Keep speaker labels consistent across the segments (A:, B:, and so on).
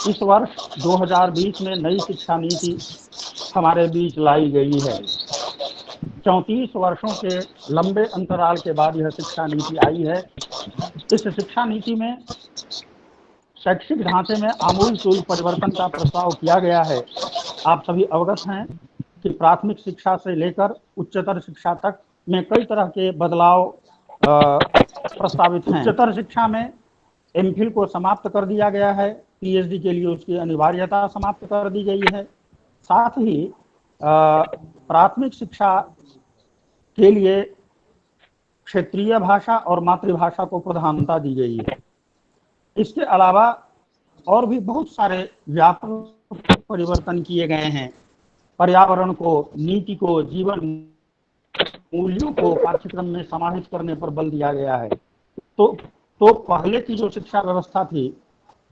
A: इस वर्ष 2020 में नई शिक्षा नीति हमारे बीच लाई गई है। 34 वर्षों के लंबे अंतराल के बाद यह शिक्षा नीति आई है। इस शिक्षा नीति में शैक्षिक ढांचे में आमूल-चूल परिवर्तन का प्रस्ताव किया गया है। आप सभी अवगत हैं कि प्राथमिक शिक्षा से लेकर उच्चतर शिक्षा तक में कई तरह के बदलाव प्रस्तावित हैं। उच्चतर शिक्षा में एमफिल को समाप्त कर दिया गया है। पीएचडी के लिए उसकी अनिवार्यता समाप्त कर दी गई है। साथ ही प्राथमिक शिक्षा के लिए क्षेत्रीय भाषा और मातृभाषा को प्रधानता दी गई है। इसके अलावा और भी बहुत सारे व्यापक परिवर्तन किए गए हैं। पर्यावरण को, नीति को, जीवन मूल्यों को पाठ्यक्रम में समाहित करने पर बल दिया गया है। तो पहले की जो शिक्षा व्यवस्था थी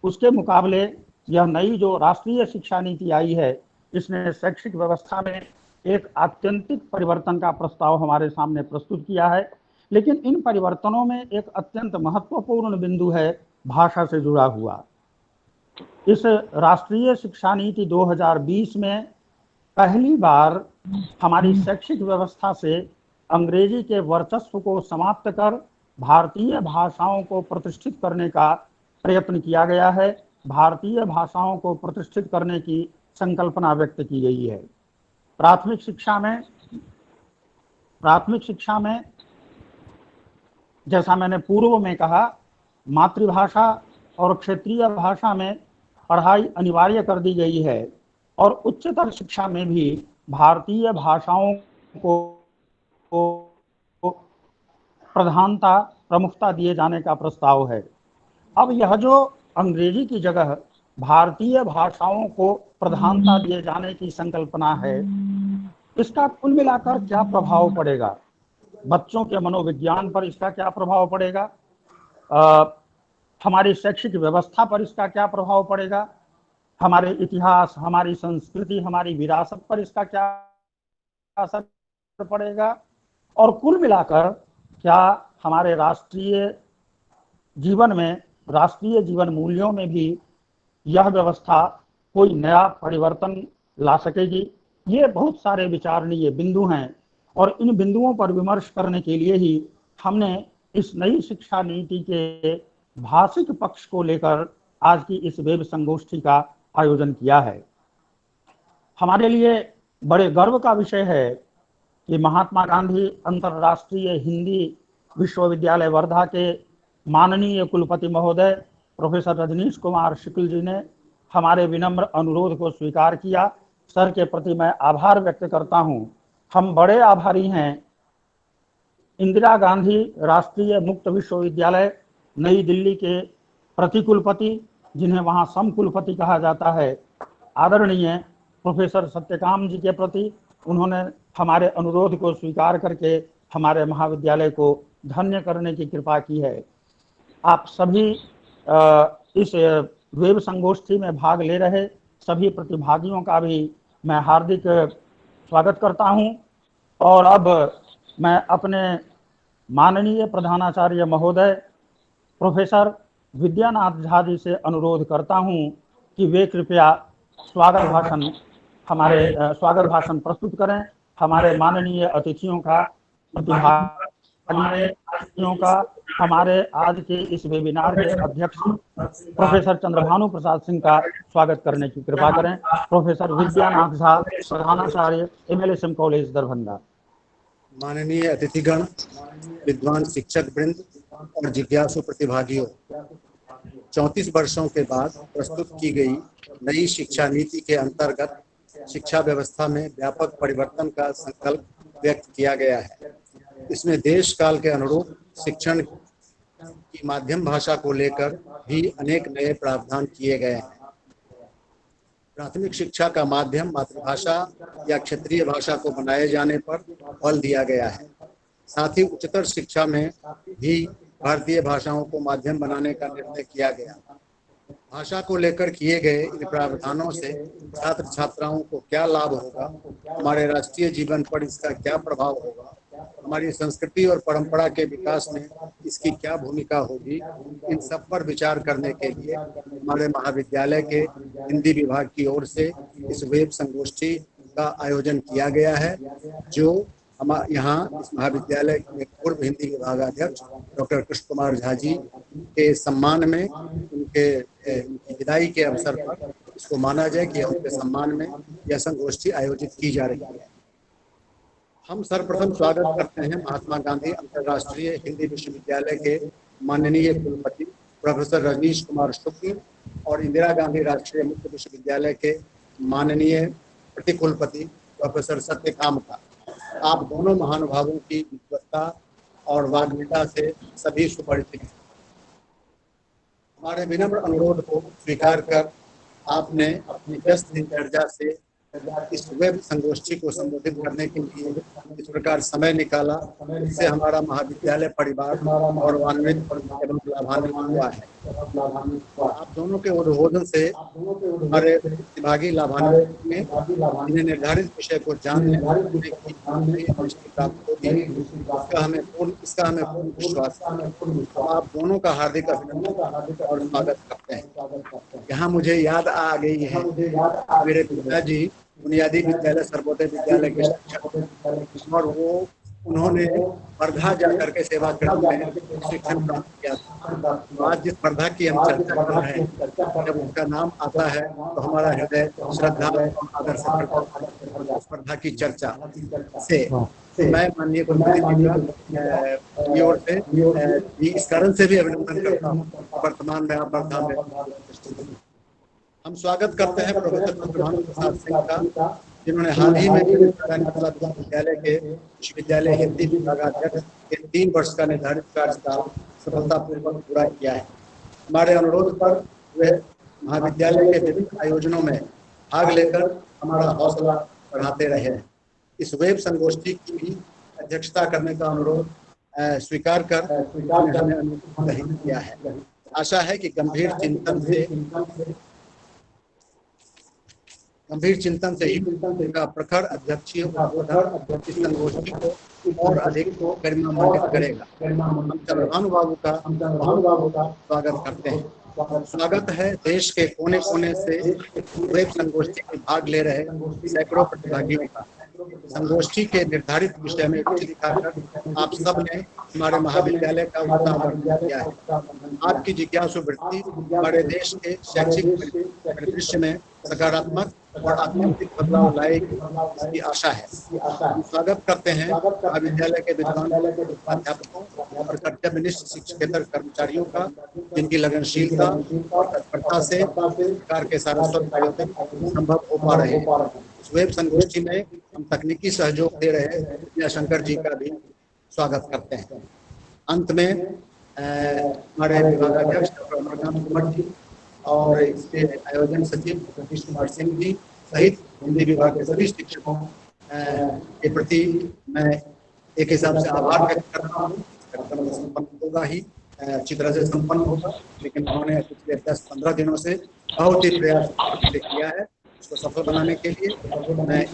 A: उसके मुकाबले यह नई जो राष्ट्रीय शिक्षा नीति आई है, इसने शैक्षिक व्यवस्था में एक आत्यंतिक परिवर्तन का प्रस्ताव हमारे सामने प्रस्तुत किया है। लेकिन इन परिवर्तनों में एक अत्यंत महत्वपूर्ण बिंदु है भाषा से जुड़ा हुआ। इस राष्ट्रीय शिक्षा नीति 2020 में पहली बार हमारी शैक्षिक व्यवस्था से अंग्रेजी के वर्चस्व को समाप्त कर भारतीय भाषाओं को प्रतिष्ठित करने का प्रयत्न किया गया है। भारतीय भाषाओं को प्रतिष्ठित करने की संकल्पना व्यक्त की गई है। प्राथमिक शिक्षा में जैसा मैंने पूर्व में कहा, मातृभाषा और क्षेत्रीय भाषा में पढ़ाई अनिवार्य कर दी गई है और उच्चतर शिक्षा में भी भारतीय भाषाओं को प्रमुखता दिए जाने का प्रस्ताव है। अब यह जो अंग्रेजी की जगह भारतीय भाषाओं को प्रधानता दिए जाने की संकल्पना है, इसका कुल मिलाकर क्या प्रभाव पड़ेगा? बच्चों के मनोविज्ञान पर इसका क्या प्रभाव पड़ेगा? हमारी शैक्षिक व्यवस्था पर इसका क्या प्रभाव पड़ेगा? हमारे इतिहास, हमारी संस्कृति, हमारी विरासत पर इसका क्या असर पड़ेगा? और कुल मिलाकर क्या हमारे राष्ट्रीय जीवन मूल्यों में भी यह व्यवस्था कोई नया परिवर्तन ला सकेगी? ये बहुत सारे विचारणीय बिंदु हैं और इन बिंदुओं पर विमर्श करने के लिए ही हमने इस नई शिक्षा नीति के भाषिक पक्ष को लेकर आज की इस वेब संगोष्ठी का आयोजन किया है। हमारे लिए बड़े गर्व का विषय है कि महात्मा गांधी अंतर्राष्ट्रीय हिंदी विश्वविद्यालय वर्धा के माननीय कुलपति महोदय प्रोफेसर रजनीश कुमार शुक्ल जी ने हमारे विनम्र अनुरोध को स्वीकार किया। सर के प्रति मैं आभार व्यक्त करता हूं। हम बड़े आभारी हैं इंदिरा गांधी राष्ट्रीय मुक्त विश्वविद्यालय नई दिल्ली के प्रतिकुलपति, जिन्हें वहां समकुलपति कहा जाता है, आदरणीय प्रोफेसर सत्यकाम जी के प्रति। उन्होंने हमारे अनुरोध को स्वीकार करके हमारे महाविद्यालय को धन्य करने की कृपा की है। आप सभी इस वेब संगोष्ठी में भाग ले रहे सभी प्रतिभागियों का भी मैं हार्दिक स्वागत करता हूं। और अब मैं अपने माननीय प्रधानाचार्य महोदय प्रोफेसर विद्यानाथ झा जी से अनुरोध करता हूं कि वे कृपया स्वागत भाषण प्रस्तुत करें। हमारे माननीय अतिथियों का, प्रतिभागियों का, हमारे आज के इस वेबिनार के अध्यक्ष प्रोफेसर चंद्रभानु प्रसाद सिंह का स्वागत करने की कृपा करें। प्रोफेसर विद्यानाथ झा, प्रधानाचार्य MLSM कॉलेज दरभंगा।
B: माननीय अतिथिगण, विद्वान शिक्षक वृंद और जिज्ञासु प्रतिभागियों, 34 वर्षों के बाद प्रस्तुत की गई नई शिक्षा नीति के अंतर्गत शिक्षा व्यवस्था में व्यापक परिवर्तन का संकल्प व्यक्त किया गया है। इसमें देश काल के अनुरूप शिक्षण की माध्यम भाषा को लेकर भी अनेक नए प्रावधान किए गए हैं। प्राथमिक शिक्षा का माध्यम मातृभाषा या क्षेत्रीय भाषा को बनाए जाने पर बल दिया गया है। साथ ही उच्चतर शिक्षा में भी भारतीय भाषाओं को माध्यम बनाने का निर्णय किया गया। भाषा को लेकर किए गए इन प्रावधानों से छात्र छात्राओं को क्या लाभ होगा, हमारे राष्ट्रीय जीवन पर इसका क्या प्रभाव होगा, हमारी संस्कृति और परंपरा के विकास में इसकी क्या भूमिका होगी, इन सब पर विचार करने के लिए हमारे महाविद्यालय के हिंदी विभाग की ओर से इस वेब संगोष्ठी का आयोजन किया गया है, जो हम यहाँ इस महाविद्यालय के पूर्व हिंदी विभागाध्यक्ष डॉक्टर कृष्ण कुमार झा जी के सम्मान में उनकी विदाई के अवसर पर इसको माना जाए कि उनके सम्मान में यह संगोष्ठी आयोजित की जा रही है। हम सर्वप्रथम स्वागत करते हैं महात्मा गांधी अंतर्राष्ट्रीय हिंदी विश्वविद्यालय के माननीय कुलपति प्रोफेसर रजनीश कुमार शुक्ल और इंदिरा गांधी राष्ट्रीय मुक्त विश्वविद्यालय के माननीय प्रतिकुलपति प्रोफेसर सत्यकाम का। आप दोनों महानुभावों की विद्वत्ता और वाग्मिता से सभी सुपरिचित हैं। हमारे विनम्र अनुरोध को स्वीकार कर आपने अपनी व्यस्त दिनचर्या से इस वेब संगोष्ठी को संबोधित करने के लिए इस प्रकार समय निकाला, इससे हमारा महाविद्यालय परिवार गौरवान्वित एवं लाभान्वित हुआ है। आप दोनों के उद्बोधन से हमारे प्रतिभागी लाभान्वित में इन्हें निर्धारित विषय को जानने की दृष्टि प्राप्त होगी। इसका हमें पूर्ण विश्वास है। आप दोनों का हार्दिक अभिनंदन और स्वागत करते हैं। यहाँ मुझे याद आ गई है, मेरे पिताजी बुनियादी विद्यालय सर्वोदय विद्यालय के शिक्षक और उन्होंने वर्धा जाकर के सेवा करने में शिक्षण प्राप्त किया था। आज जिस स्पर्धा की हम चर्चा कर रहे हैं, जब उनका नाम आता है तो हमारा हृदय श्रद्धा और आदर से भरता है। स्पर्धा की चर्चा से मैं माननीय कुलपति की ओर से इस कारण से भी अभिनंदन करता हूँ। वर्तमान में आप वर्धा में हम स्वागत करते हैं प्रोफेसर चंद्रभानु प्रसाद सिंह का, जिन्होंने हाल ही में विश्वविद्यालय के विश्वविद्यालय हिंदी विभागाध्यक्ष के 3 वर्ष का निर्धारित कार्यकाल सफलतापूर्वक पूरा किया है। हमारे अनुरोध पर वे महाविद्यालय के विभिन्न आयोजनों में भाग लेकर हमारा हौसला बढ़ाते रहे हैं। इस वेब संगोष्ठी की भी अध्यक्षता करने का अनुरोध स्वीकार कर हमें अनुरोध किया है। आशा है कि गंभीर चिंतन से ही का प्रखर अध्यक्षीय उद्बोधन इस संगोष्ठी को और अधिक गरिमामंडित करेगा। हम चंद्रभानु बाबू का स्वागत करते हैं। स्वागत है देश के कोने कोने से वेब संगोष्ठी में भाग ले रहे सैकड़ों प्रतिभागियों का। संगोष्ठी के निर्धारित विषय में रुचि दिखाकर आप सब ने हमारे महाविद्यालय का उत्साहवर्धन किया है। आपकी जिज्ञासु वृत्ति हमारे देश के शैक्षिक परिदृश्य में सकारात्मक और आत्मनिक बदलाव लाएगी, इसकी आशा है। हम स्वागत करते हैं महाविद्यालय के विद्वान अध्यापकों और कर्तव्यनिष्ठ शिक्षकेतर कर्मचारियों का, जिनकी लगनशीलता और तत्परता से सरकार के सारस्वत आयोजन संभव हो पा रहे हैं। इस वेब संगोष्ठी में हम तकनीकी सहयोग दे रहे विजय शंकर जी का भी स्वागत करते हैं। अंत में हमारे विभागाध्यक्ष डॉक्टर अमरकांत कुमार जी और इसके आयोजन सचिव सतीश कुमार सिंह जी सहित हिंदी विभाग के सभी शिक्षकों के प्रति मैं एक हिसाब से आभार व्यक्त करता हूँ। कार्यक्रम संपन्न होगा ही, अच्छी तरह से संपन्न होगा, लेकिन उन्होंने पिछले 10-15 दिनों से बहुत ही प्रयास किया है इसको सफल बनाने के लिए। मैं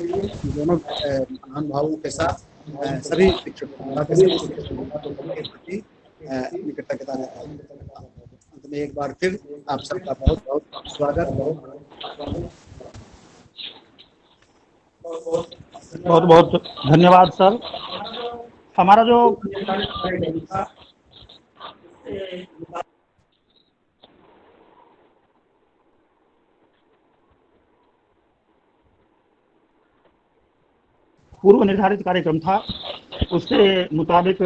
B: दोनों महानुभावों के साथ सभी शिक्षकों के प्रति कृतज्ञता देता हूँ। अंत में एक बार फिर आप सबका बहुत बहुत स्वागत।
A: बहुत बहुत धन्यवाद सर। हमारा जो पूर्व निर्धारित कार्यक्रम था, उसके मुताबिक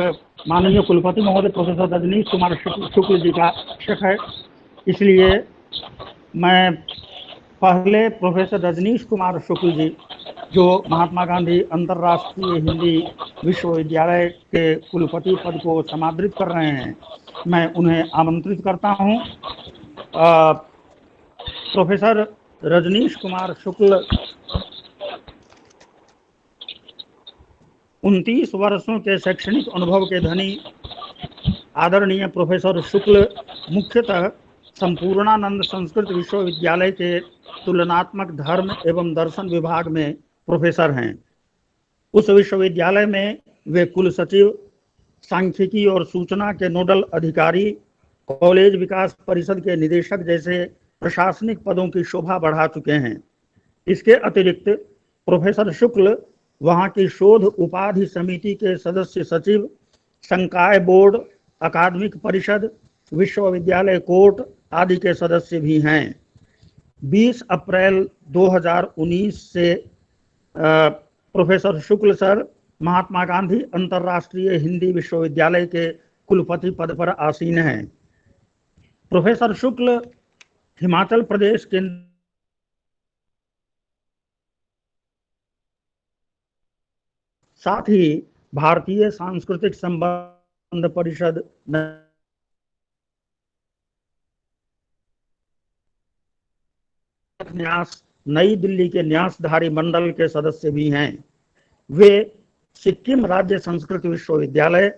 A: माननीय कुलपति महोदय प्रोफेसर रजनीश कुमार शुक्ल जी का शिक्षक है, इसलिए मैं पहले प्रोफेसर रजनीश कुमार शुक्ल जी जो महात्मा गांधी अंतर्राष्ट्रीय हिंदी विश्वविद्यालय के कुलपति पद को समादृत कर रहे हैं, मैं उन्हें आमंत्रित करता हूं। प्रोफेसर रजनीश कुमार शुक्ल 29 वर्षों के शैक्षणिक अनुभव के धनी आदरणीय प्रोफेसर शुक्ल मुख्यतः संपूर्णानंद संस्कृत विश्वविद्यालय के तुलनात्मक धर्म एवं दर्शन विभाग में प्रोफेसर हैं। उस विश्वविद्यालय में वे कुल सचिव, सांख्यिकी और सूचना के नोडल अधिकारी, कॉलेज विकास परिषद के निदेशक जैसे प्रशासनिक पदों की शोभा बढ़ा चुके हैं। इसके अतिरिक्त प्रोफेसर शुक्ल वहां की शोध उपाधि समिति के सदस्य सचिव, संकाय बोर्ड, अकादमिक परिषद, विश्वविद्यालय कोर्ट आदि के सदस्य भी हैं। 20 अप्रैल 2019 से प्रोफेसर शुक्ल सर महात्मा गांधी अंतर्राष्ट्रीय हिंदी विश्वविद्यालय के कुलपति पद पर आसीन हैं। प्रोफेसर शुक्ल हिमाचल प्रदेश के साथ ही भारतीय सांस्कृतिक संबंध परिषद न्यास नई दिल्ली के न्यासधारी मंडल के सदस्य भी हैं। वे सिक्किम राज्य संस्कृत विश्वविद्यालय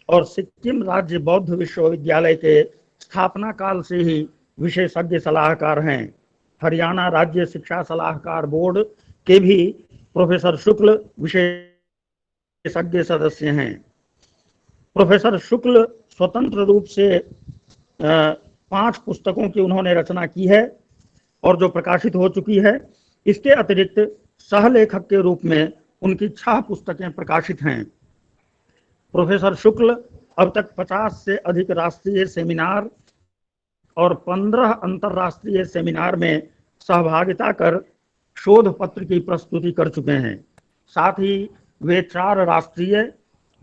A: और सिक्किम राज्य बौद्ध विश्वविद्यालय के स्थापना काल से ही विशेषज्ञ सलाहकार हैं। हरियाणा राज्य शिक्षा सलाहकार बोर्ड के भी प्रोफेसर शुक्ल विशेषज्ञ सदस्य हैं। प्रोफेसर शुक्ल स्वतंत्र रूप से 5 पुस्तकों की उन्होंने रचना की है और जो प्रकाशित हो चुकी है। इसके अतिरिक्त सहलेखक के रूप में उनकी 6 पुस्तकें प्रकाशित हैं। प्रोफेसर शुक्ल अब तक 50 से अधिक राष्ट्रीय सेमिनार और 15 अंतर्राष्ट्रीय सेमिनार में सहभागिता कर शोध पत्र की प्रस्तुति कर चुके हैं। साथ ही वे 4 राष्ट्रीय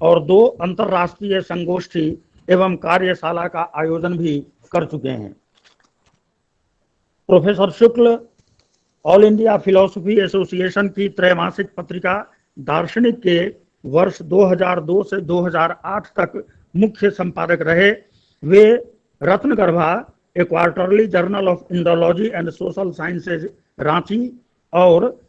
A: और 2 अंतर्राष्ट्रीय संगोष्ठी एवं कार्यशाला का आयोजन भी कर चुके हैं। प्रोफेसर शुक्ल ऑल इंडिया फिलोसफी एसोसिएशन की त्रैमासिक पत्रिका दार्शनिक के वर्ष 2002 से 2008 तक मुख्य संपादक रहे। वे Ratnagarbha, a quarterly journal of Indology and social sciences Ranchi और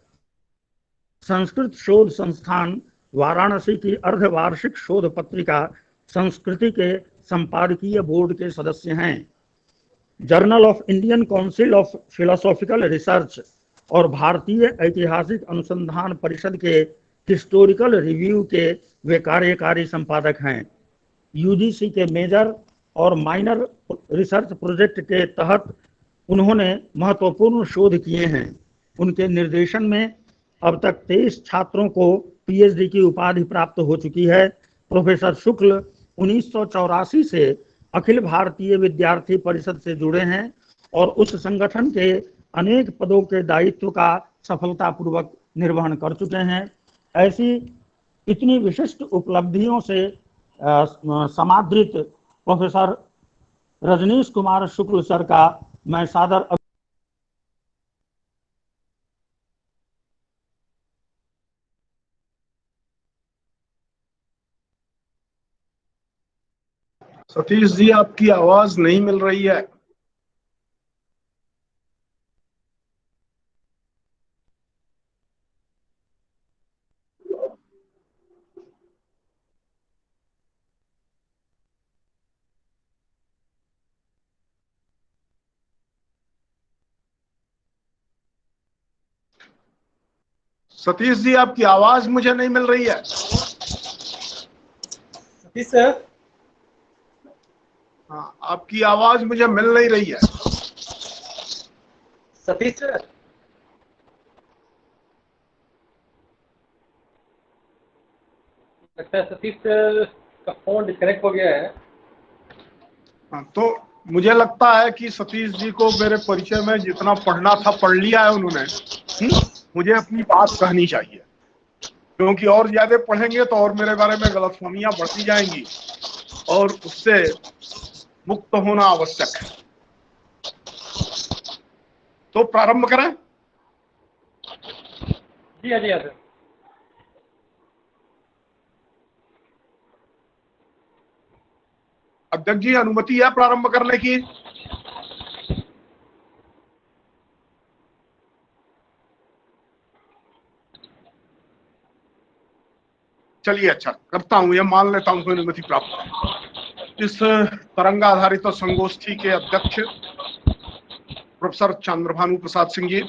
A: संस्कृत शोध संस्थान वाराणसी की अर्धवार्षिक शोध पत्रिका संस्कृति के संपादकीय बोर्ड के सदस्य हैं। Journal of Indian council of philosophical research और भारतीय ऐतिहासिक अनुसंधान परिषद के हिस्टोरिकल रिव्यू के वे कार्यकारी संपादक हैं। यूजीसी के मेजर और माइनर रिसर्च प्रोजेक्ट के तहत उन्होंने महत्वपूर्ण शोध किए हैं। उनके निर्देशन में अब तक 23 छात्रों को पीएचडी की उपाधि प्राप्त हो चुकी है। प्रोफेसर शुक्ल 1984 से अखिल भारतीय विद्यार्थी परिषद से जुड़े हैं और उस संगठन के अनेक पदों के दायित्व का सफलतापूर्वक निर्वहन कर चुके हैं। ऐसी इतनी विशिष्ट उपलब्धियों से समादृत प्रोफेसर रजनीश कुमार शुक्ल सर का मैं सादर
C: सतीश जी, आपकी आवाज नहीं मिल रही है। सतीश जी, आपकी आवाज मुझे नहीं मिल रही है।
D: सतीश सर,
C: हाँ, आपकी आवाज मुझे मिल नहीं रही है।
D: सतीश सर, लगता है सतीश सर का फोन डिस्कनेक्ट हो गया है।
C: हाँ, तो मुझे लगता है कि सतीश जी को मेरे परिचय में जितना पढ़ना था पढ़ लिया है उन्होंने। मुझे अपनी बात कहनी चाहिए, क्योंकि और ज्यादा पढ़ेंगे तो और मेरे बारे में गलतफहमियां बढ़ती जाएंगी और उससे मुक्त होना आवश्यक है। तो प्रारंभ करें।
D: जी हाँ सर।
C: अध्यक्ष जी, अनुमति है प्रारंभ करने की? चलिए, अच्छा करता हूं, यह मान लेता हूं कि अनुमति प्राप्त है। इस तरंग आधारित संगोष्ठी के अध्यक्ष प्रोफेसर चंद्रभानु प्रसाद सिंह जी,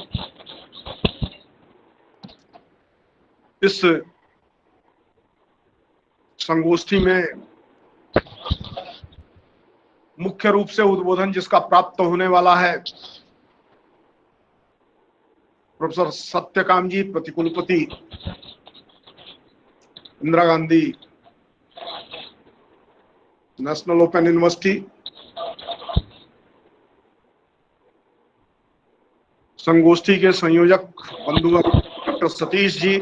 C: इस संगोष्ठी में मुख्य रूप से उद्बोधन जिसका प्राप्त होने वाला है प्रोफेसर सत्यकाम जी, प्रतिकुलपति, Indira Gandhi national open university, संगोष्ठी के संयोजक बंधु doctor Satish ji,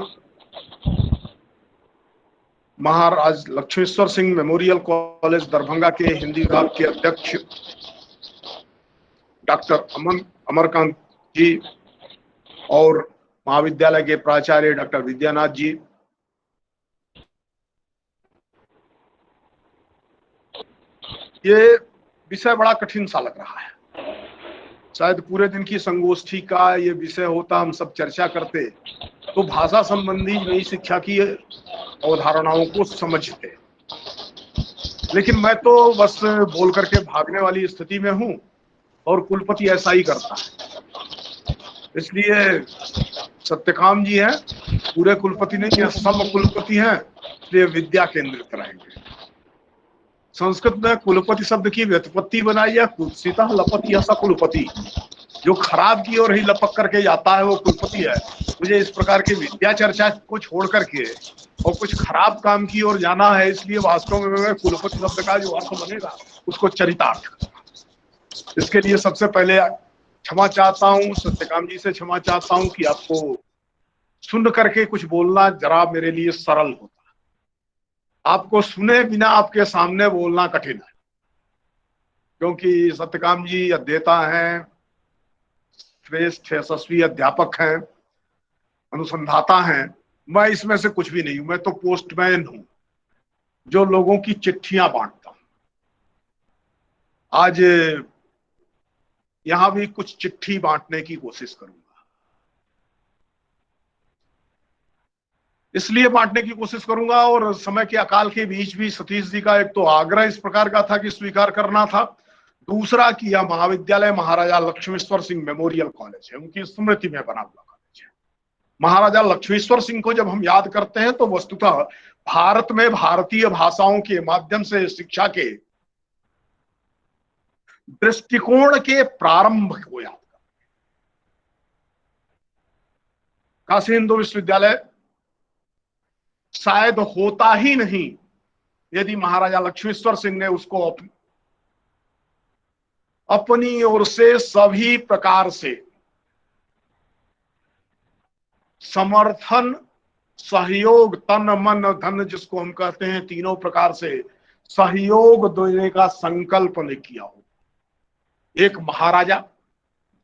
C: Maharaj Lakshmeshwar Singh memorial college Darbhanga के हिंदी विभाग के अध्यक्ष डॉक्टर अमरकांत जी और महाविद्यालय के प्राचार्य डॉक्टर विद्यानाथ जी, ये विषय बड़ा कठिन सा लग रहा है। शायद पूरे दिन की संगोष्ठी का ये विषय होता, हम सब चर्चा करते तो भाषा संबंधी नई शिक्षा की अवधारणाओं को समझते, लेकिन मैं तो बस बोल करके भागने वाली स्थिति में हूं और कुलपति ऐसा ही करता है। इसलिए सत्यकाम जी हैं, पूरे कुलपति नहीं है, सब कुलपति हैं, इसलिए विद्या केंद्रित रहेंगे। संस्कृत में कुलपति शब्द की व्युत्पत्ति बनाई है कुत्सिता लपति स कुलपति, जो खराब की ओर ही लपक करके जाता है वो कुलपति है। मुझे इस प्रकार की विद्या चर्चा को छोड़ करके और कुछ खराब काम की ओर जाना है, इसलिए वास्तव में मैं कुलपति शब्द का जो अर्थ बनेगा उसको चरितार्थ। इसके लिए सबसे पहले क्षमा चाहता हूँ, सत्यकाम जी से क्षमा चाहता हूँ कि आपको सुन करके कुछ बोलना जरा मेरे लिए सरल होता, आपको सुने बिना आपके सामने बोलना कठिन है, क्योंकि सत्यकाम जी अध्येता हैं, श्रेष्ठ यशस्वी अध्यापक हैं, अनुसंधाता हैं। मैं इसमें से कुछ भी नहीं हूं, मैं तो पोस्टमैन हूं जो लोगों की चिट्ठियां बांटता हूं। आज यहां भी कुछ चिट्ठी बांटने की कोशिश करूंगा, इसलिए बांटने की कोशिश करूंगा। और समय के अकाल के बीच भी सतीश जी का एक तो आग्रह इस प्रकार का था कि स्वीकार करना था, दूसरा कि यह महाविद्यालय महाराजा लक्ष्मेश्वर सिंह मेमोरियल कॉलेज है, उनकी स्मृति में बना हुआ कॉलेज है। महाराजा लक्ष्मेश्वर सिंह को जब हम याद करते हैं तो वस्तुतः भारत में भारतीय भाषाओं के माध्यम से शिक्षा के दृष्टिकोण के प्रारंभ को याद करते हैं। काशी हिंदू विश्वविद्यालय शायद होता ही नहीं यदि महाराजा लक्ष्मेश्वर सिंह ने उसको अपनी ओर से सभी प्रकार से समर्थन, सहयोग, तन मन धन जिसको हम कहते हैं, तीनों प्रकार से सहयोग देने का संकल्प ने किया हो। एक महाराजा,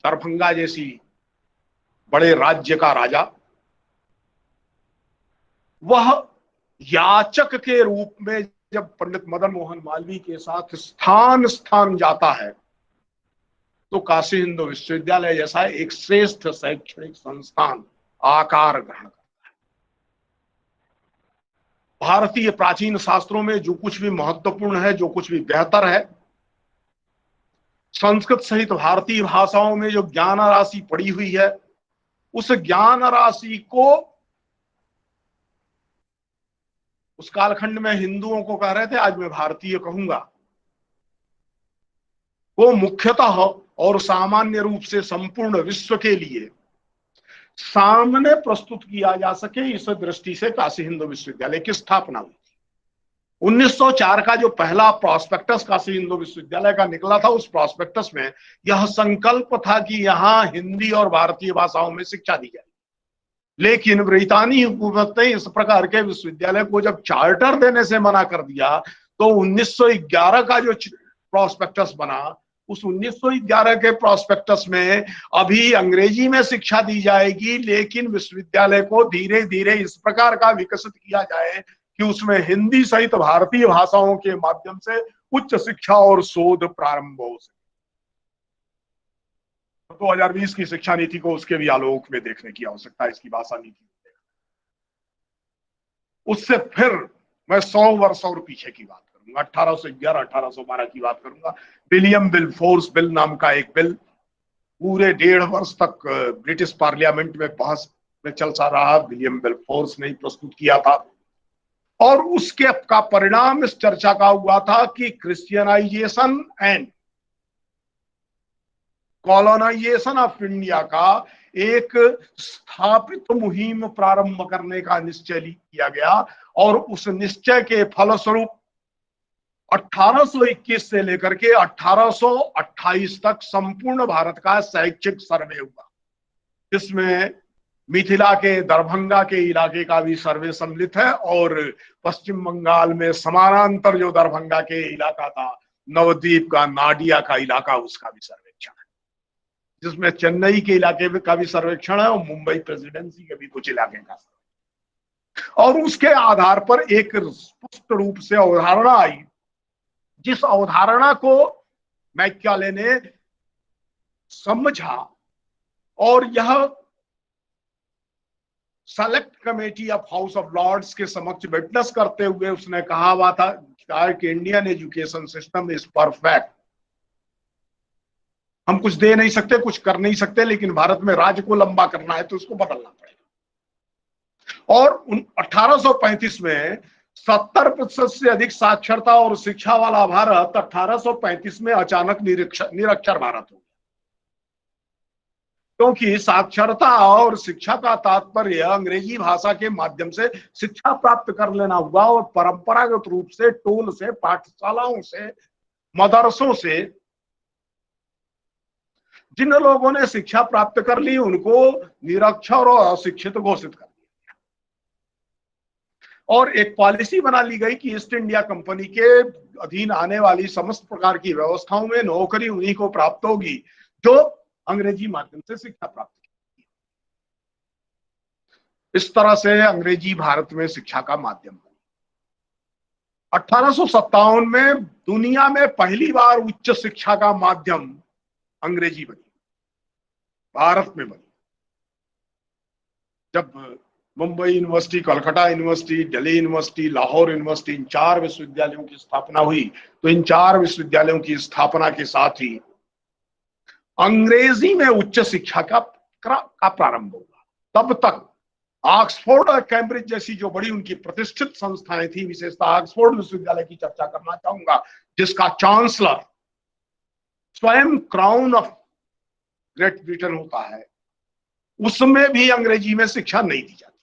C: दरभंगा जैसी बड़े राज्य का राजा, वह याचक के रूप में जब पंडित मदन मोहन मालवीय के साथ स्थान स्थान जाता है तो काशी हिंदू विश्वविद्यालय जैसा एक श्रेष्ठ शैक्षणिक संस्थान आकार ग्रहण करता है। भारतीय प्राचीन शास्त्रों में जो कुछ भी महत्वपूर्ण है, जो कुछ भी बेहतर है, संस्कृत सहित भारतीय भाषाओं में जो ज्ञान राशि पड़ी हुई है, उस ज्ञान राशि को उस कालखंड में हिंदुओं को कह रहे थे, आज मैं भारतीय कहूंगा, वो मुख्यतः और सामान्य रूप से संपूर्ण विश्व के लिए सामने प्रस्तुत किया जा सके, इस दृष्टि से काशी हिंदू विश्वविद्यालय की स्थापना हुई थी। 1904 का जो पहला प्रॉस्पेक्टस काशी हिंदू विश्वविद्यालय का निकला था, उस प्रॉस्पेक्टस में यह संकल्प था कि यहां हिंदी और भारतीय भाषाओं में शिक्षा दी जाए। लेकिन ब्रितानी हुकूमत ने इस प्रकार के विश्वविद्यालय को जब चार्टर देने से मना कर दिया तो 1911 का जो प्रॉस्पेक्टस बना, उस 1911 के प्रॉस्पेक्टस में अभी अंग्रेजी में शिक्षा दी जाएगी, लेकिन विश्वविद्यालय को धीरे धीरे इस प्रकार का विकसित किया जाए कि उसमें हिंदी सहित भारतीय भाषाओं के माध्यम से उच्च शिक्षा और शोध प्रारंभ हो सके। 2020 की शिक्षा नीति को उसके भी आलोक में देखने की आवश्यकता है, इसकी भाषा नीति। उससे फिर मैं 100 वर्ष और पीछे की बात करूंगा, 1811 1812 की बात करूंगा। विलियम विलफोर्स बिल नाम का एक बिल पूरे 1.5 वर्ष तक ब्रिटिश पार्लियामेंट में बहस में चल सा रहा, विलियम विलफोर्स ने प्रस्तुत किया था, और उसके का परिणाम इस चर्चा का हुआ था कि क्रिश्चियनाइजेशन एंड कॉलोनाइजेशन ऑफ इंडिया का एक स्थापित मुहिम प्रारंभ करने का निश्चय किया गया और उस निश्चय के फलस्वरूप 1821 से लेकर के 1828 तक संपूर्ण भारत का शैक्षिक सर्वे हुआ, जिसमें मिथिला के दरभंगा के इलाके का भी सर्वे सम्मिलित है और पश्चिम बंगाल में समानांतर जो दरभंगा के इलाका था, नवद्वीप का नाडिया का इलाका, उसका भी सर्वेक्षण है, जिसमें चेन्नई के इलाके का भी सर्वेक्षण है और मुंबई प्रेसिडेंसी के भी कुछ इलाके का सर्वेक्षण। और उसके आधार पर एक स्पष्ट रूप से अवधारणा आई, जिस अवधारणा को मैक्याले ने समझा और यह select committee of House of Lords के समक्ष विटनेस करते हुए उसने कहा हुआ था कि Indian education system is perfect. हम कुछ दे नहीं सकते, कुछ कर नहीं सकते, लेकिन भारत में राज्य को लंबा करना है तो उसको बदलना पड़ेगा। और 1835 में 70% से अधिक साक्षरता और शिक्षा वाला भारत 1835 में अचानक निरक्षर भारत हो गया, क्योंकि साक्षरता और शिक्षा का तात्पर्य अंग्रेजी भाषा के माध्यम से शिक्षा प्राप्त कर लेना हुआ और परंपरागत रूप से टोल से, पाठशालाओं से, मदरसों से जिन लोगों ने शिक्षा प्राप्त कर ली उनको निरक्षर और अशिक्षित घोषित कर दिया और एक पॉलिसी बना ली गई कि ईस्ट इंडिया कंपनी के अधीन आने वाली समस्त प्रकार की व्यवस्थाओं में नौकरी उन्हीं को प्राप्त होगी जो अंग्रेजी माध्यम से शिक्षा प्राप्त की। इस तरह से अंग्रेजी भारत में शिक्षा का माध्यम बनी। 1857 में दुनिया में पहली बार उच्च शिक्षा का माध्यम अंग्रेजी बनी, भारत में बनी। जब Mumbai university, Calcutta university, Delhi university, Lahore university, इन 4 विश्वविद्यालयों की स्थापना हुई, तो इन 4 विश्वविद्यालयों की स्थापना के साथ ही अंग्रेजी में उच्च शिक्षा का प्रारंभ हुआ। तब तक ऑक्सफोर्ड और कैम्ब्रिज जैसी जो बड़ी उनकी प्रतिष्ठित संस्थाएं थी, विशेषतः ऑक्सफोर्ड विश्वविद्यालय की चर्चा करना चाहूंगा, जिसका चांसलर स्वयं क्राउन ऑफ ग्रेट ब्रिटेन होता है, उसमें भी अंग्रेजी में शिक्षा नहीं दी जाती।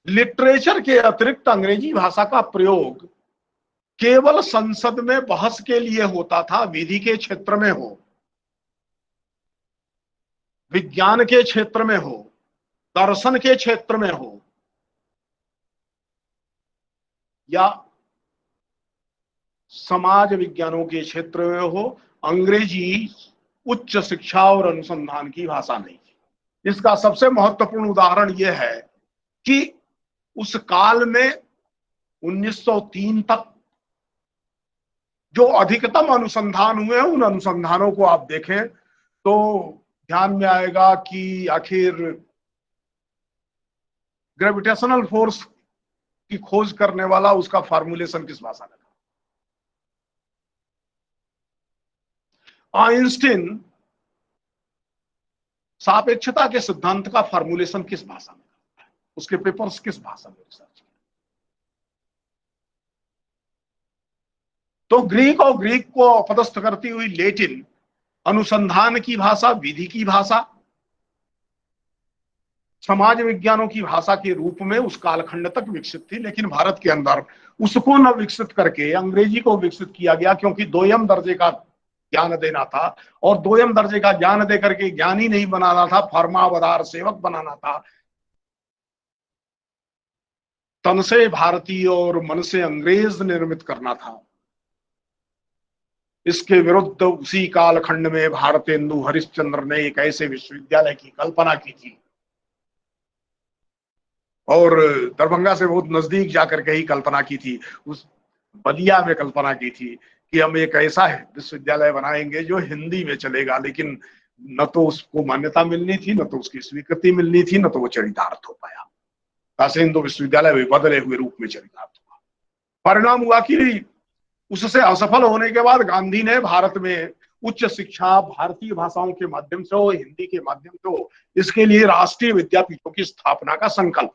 C: लिटरेचर के अतिरिक्त अंग्रेजी भाषा का प्रयोग केवल संसद में बहस के लिए होता था, विधि के क्षेत्र में हो, विज्ञान के क्षेत्र में हो, दर्शन के क्षेत्र में हो, या समाज विज्ञानों के क्षेत्र में हो, अंग्रेजी उच्च शिक्षा और अनुसंधान की भाषा नहीं थी। इसका सबसे महत्वपूर्ण उदाहरण यह है कि उस काल में 1903 तक जो अधिकतम अनुसंधान हुए हैं, उन अनुसंधानों को आप देखें तो ध्यान में आएगा कि आखिर ग्रेविटेशनल फोर्स की खोज करने वाला, उसका फार्मूलेशन किस भाषा में था? आइंस्टीन सापेक्षता के सिद्धांत का फार्मूलेशन किस भाषा में करता है? उसके पेपर्स किस भाषा में रिसर्च? तो ग्रीक और ग्रीक को अपदस्थ करती हुई लैटिन अनुसंधान की भाषा, विधि की भाषा, समाज विज्ञानों की भाषा के रूप में उस कालखंड तक विकसित थी। लेकिन भारत के अंदर उसको न विकसित करके अंग्रेजी को विकसित किया गया, क्योंकि 2ym दर्जे का ज्ञान देना था और 2ym दर्जे का ज्ञान देकर के ज्ञानी नहीं बनाना था, फर्मावदार सेवक बनाना था। तन से भारतीय और मन से अंग्रेज निर्मित करना था। इसके विरुद्ध उसी कालखंड में भारतेंदु हरिश्चंद्र ने एक ऐसे विश्वविद्यालय की कल्पना की थी और दरभंगा से बहुत नजदीक जाकर के ही कल्पना की थी। उस बलिया में कल्पना की थी कि हम एक ऐसा विश्वविद्यालय बनाएंगे जो हिंदी में चलेगा, लेकिन न तो उसको मान्यता मिलनी थी, न तो उसकी स्वीकृति मिलनी थी, न तो वो चरितार्थ हो पाया। काशीहिंदू विश्वविद्यालय भी बदले हुए रूप में चरितार्थ हुआ। परिणाम हुआ कि उससे असफल होने के बाद गांधी ने भारत में उच्च शिक्षा भारतीय भाषाओं के माध्यम से हो, हिंदी के माध्यम से हो, इसके लिए राष्ट्रीय विद्यापीठों की स्थापना का संकल्प,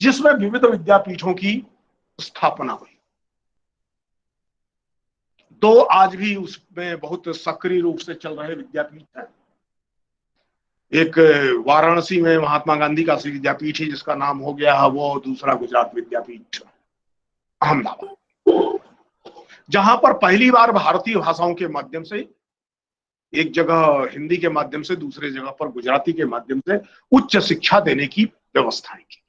C: जिसमें विविध विद्यापीठों की स्थापना हुई। दो आज भी उसमें बहुत सक्रिय रूप से चल रहे विद्यापीठ हैं। एक वाराणसी में महात्मा गांधी का विद्यापीठ है जिसका नाम हो गया है वो, दूसरा गुजरात विद्यापीठ अहमदाबाद, जहां पर पहली बार भारतीय भाषाओं के माध्यम से, एक जगह हिंदी के माध्यम से, दूसरे जगह पर गुजराती के माध्यम से उच्च शिक्षा देने की व्यवस्थाएं की।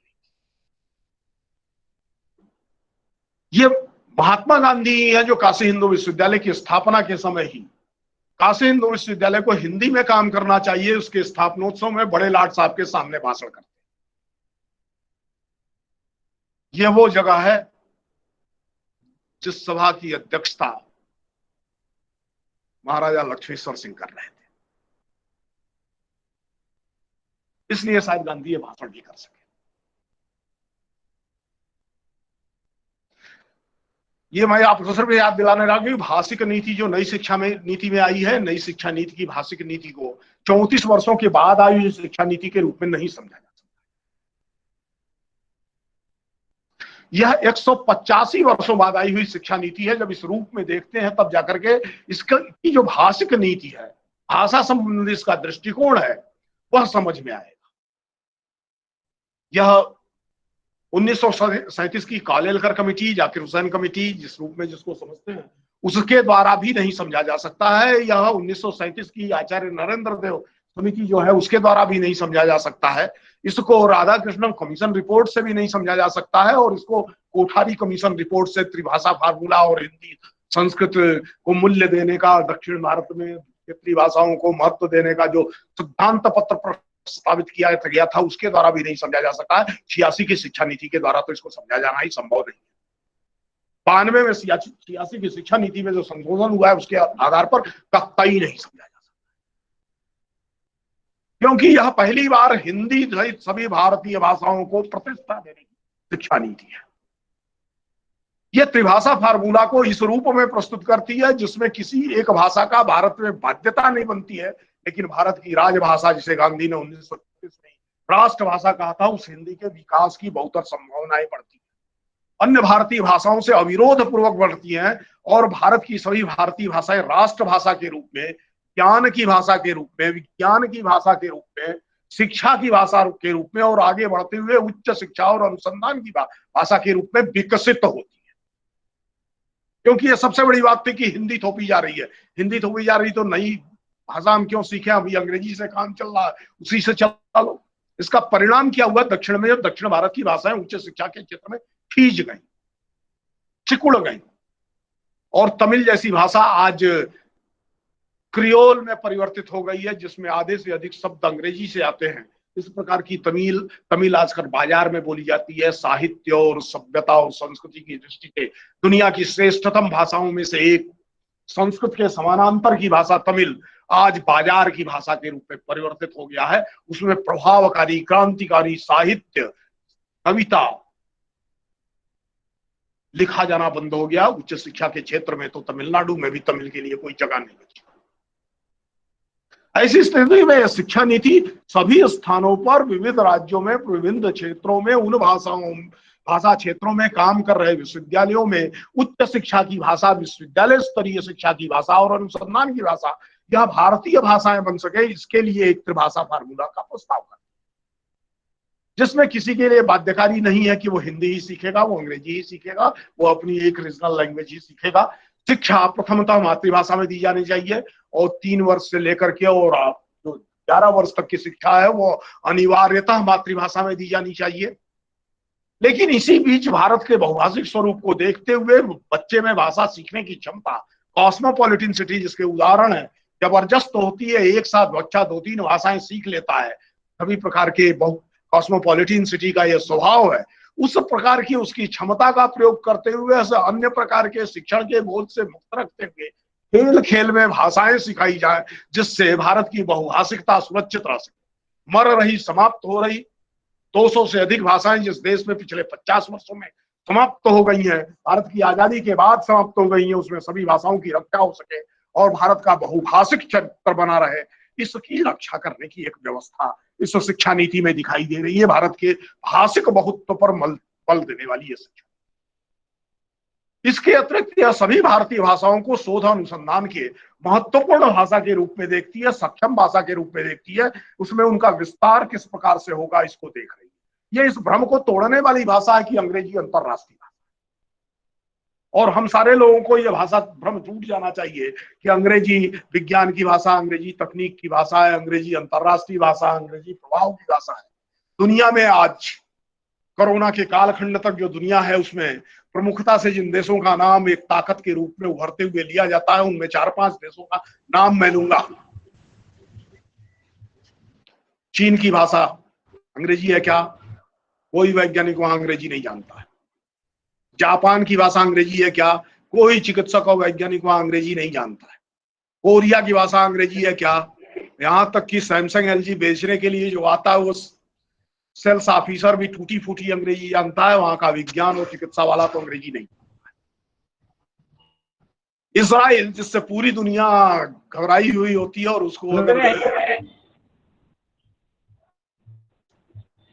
C: ये महात्मा गांधी है जो काशी हिंदू विश्वविद्यालय की स्थापना के समय ही काशी हिंदू विश्वविद्यालय को हिंदी में काम करना चाहिए, उसके स्थापनोत्सव में बड़े लाट साहब के सामने भाषण करते। यह वो जगह है जिस सभा की अध्यक्षता महाराजा लक्ष्मेश्वर सिंह कर रहे थे, इसलिए शायद गांधी ये भाषण भी कर सके। ये मैं आपको सिर्फ याद दिलाने लगा कि भाषिक नीति जो नई शिक्षा में नीति में आई है, नई शिक्षा नीति की भाषिक नीति को 34 वर्षों के बाद आई हुई शिक्षा नीति के रूप में नहीं समझा जा सकता। यह 185 वर्षों बाद आई हुई शिक्षा नीति है। जब इस रूप में देखते हैं तब जाकर के इसकी जो भाषिक नीति है, भाषा संबंधी इसका दृष्टिकोण है, वह समझ में आएगा। यह 1937 की कालेलकर कमेटी, जाकिर हुसैन कमेटी जिस रूप में जिसको समझते हैं, उसके द्वारा भी नहीं समझा जा सकता है। यह 1937 की आचार्य नरेंद्र देव समिति जो है उसके द्वारा भी नहीं समझा जा सकता है। इसको राधा कृष्णन कमीशन रिपोर्ट से भी नहीं समझा जा सकता है, और इसको कोठारी कमीशन रिपोर्ट से त्रिभाषा फार्मूला और हिंदी संस्कृत को मूल्य देने का, दक्षिण भारत में क्षेत्रीय भाषाओं को महत्व देने का जो सिद्धांत पत्र प्रस्तावित किया गया था, उसके द्वारा भी नहीं समझा जा सकता है। 86 की शिक्षा नीति के द्वारा तो इसको समझा जाना ही संभव नहीं है। 92 में 86 की शिक्षा नीति में जो संशोधन हुआ है उसके आधार पर कतई नहीं समझा जा सकता, क्योंकि यह पहली बार हिंदी सहित सभी भारतीय भाषाओं को प्रतिष्ठा देने की शिक्षा नीति है। यह त्रिभाषा फार्मूला को इस रूप में प्रस्तुत करती है जिसमें किसी एक भाषा का भारत में बाध्यता नहीं बनती है, लेकिन भारत की राजभाषा, जिसे गांधी ने 1936 में राष्ट्रभाषा कहा था, उस हिंदी के विकास की बहुतर संभावनाएं बढ़ती हैं, अन्य भारतीय भाषाओं से अविरोध पूर्वक बढ़ती हैं, और भारत की सभी भारतीय भाषाएं राष्ट्रभाषा के रूप में, ज्ञान की भाषा के रूप में, विज्ञान की भाषा के रूप में, शिक्षा की भाषा के रूप में, और आगे बढ़ते हुए उच्च शिक्षा और अनुसंधान की भाषा के रूप में विकसित होती है। क्योंकि ये सबसे बड़ी बात थी कि हिंदी थोपी जा रही है, हिंदी थोपी जा रही, तो नई भाषा हम क्यों सीखें, अभी अंग्रेजी से काम चल रहा है, उसी से चला लो। इसका परिणाम क्या हुआ, दक्षिण में, दक्षिण भारत की भाषाएं उच्च शिक्षा के क्षेत्र में खींच गई, सिकुड़ गई, और तमिल जैसी भाषा आज क्रियोल में परिवर्तित हो गई है, जिसमें आधे से अधिक शब्द अंग्रेजी से आते हैं। इस प्रकार की तमिल आजकल बाजार में बोली जाती है। साहित्य और सभ्यता और संस्कृति की दृष्टि से दुनिया की श्रेष्ठतम भाषाओं में से एक, संस्कृत के समानांतर की भाषा तमिल आज बाजार की भाषा के रूप में परिवर्तित हो गया है। उसमें प्रभावकारी, क्रांतिकारी साहित्य, कविता लिखा जाना बंद हो गया। उच्च शिक्षा के क्षेत्र में तो तमिलनाडु में भी तमिल के लिए कोई जगह नहीं बची। ऐसी स्थिति में शिक्षा नीति सभी स्थानों पर, विविध राज्यों में, विभिन्न क्षेत्रों में, उन भाषा क्षेत्रों में काम कर रहे विश्वविद्यालयों में उच्च शिक्षा की भाषा, विश्वविद्यालय स्तरीय शिक्षा की भाषा और अनुसंधान की भाषा, यह भारतीय भाषाएं बन सके, इसके लिए एक त्रिभाषा फार्मूला का प्रस्ताव कर, जिसमें किसी के लिए बाध्यकारी नहीं है कि वो हिंदी ही सीखेगा, वो अंग्रेजी ही सीखेगा, वो अपनी एक रीजनल लैंग्वेज ही सीखेगा। शिक्षा प्रथमतः मातृभाषा में दी जानी चाहिए, और 3 वर्ष से लेकर के और जो 11 वर्ष तक की शिक्षा है वो अनिवार्यतः मातृभाषा में दी जानी चाहिए। लेकिन इसी बीच भारत के बहुभाषिक स्वरूप को देखते हुए बच्चे में भाषा सीखने की क्षमता, कॉस्मोपॉलिटन सिटी जिसके उदाहरण है, जबरदस्त होती है। एक साथ बच्चा 2-3 भाषाएं सीख लेता है। सभी प्रकार के कॉस्मोपॉलिटन सिटी का यह स्वभाव है। उस प्रकार की उसकी क्षमता का प्रयोग करते हुए अन्य प्रकार के शिक्षण के बोझ से मुक्त रखते हुए खेल खेल में भाषाएं सिखाई जाए, जिससे भारत की बहुभाषिकता सुरक्षित रह सके। मर रही, समाप्त हो रही 200 से अधिक भाषाएं जिस देश में पिछले 50 वर्षों में समाप्त हो गई हैं, भारत की आजादी के बाद समाप्त हो गई हैं, उसमें सभी भाषाओं की रक्षा हो सके और भारत का बहुभाषिक क्षेत्र बना रहे, इसकी रक्षा करने की एक व्यवस्था इस शिक्षा नीति में दिखाई दे रही है। भारत के भाषिक बहुत्व पर बल देने वाली ये शिक्षा, इसके अतिरिक्त यह सभी भारतीय भाषाओं को शोध अनुसंधान के महत्वपूर्ण भाषा के रूप में देखती है, सक्षम भाषा के रूप में देखती है। उसमें उनका विस्तार किस प्रकार से होगा इसको देख रही है। ये इस भ्रम को तोड़ने वाली भाषा है कि अंग्रेजी अंतरराष्ट्रीय भाषा, और हम सारे लोगों को यह भाषा भ्रम टूट जाना चाहिए कि अंग्रेजी विज्ञान की भाषा, अंग्रेजी तकनीक की भाषा है, अंग्रेजी अंतरराष्ट्रीय भाषा, अंग्रेजी प्रभाव की भाषा है। दुनिया में आज कोरोना के कालखंड तक जो दुनिया है उसमें प्रमुखता से जिन देशों का नाम एक ताकत के रूप में उभरते हुए लिया जाता है, उनमें 4-5 देशों का नाम मैं लूंगा। चीन की भाषा अंग्रेजी है क्या? कोई वैज्ञानिक वहां अंग्रेजी नहीं जानता है। जापान की भाषा अंग्रेजी है क्या? कोई चिकित्सक और वैज्ञानिक वहां अंग्रेजी नहीं जानता है। कोरिया की भाषा अंग्रेजी है क्या? यहां तक कि सैमसंग एलजी बेचने के लिए जो आता है वो सेल्स ऑफिसर भी टूटी फूटी अंग्रेजी जानता है, वहां का विज्ञान और चिकित्सा वाला तो अंग्रेजी नहीं। इजराइल, जिससे पूरी दुनिया घबराई हुई होती है, और उसको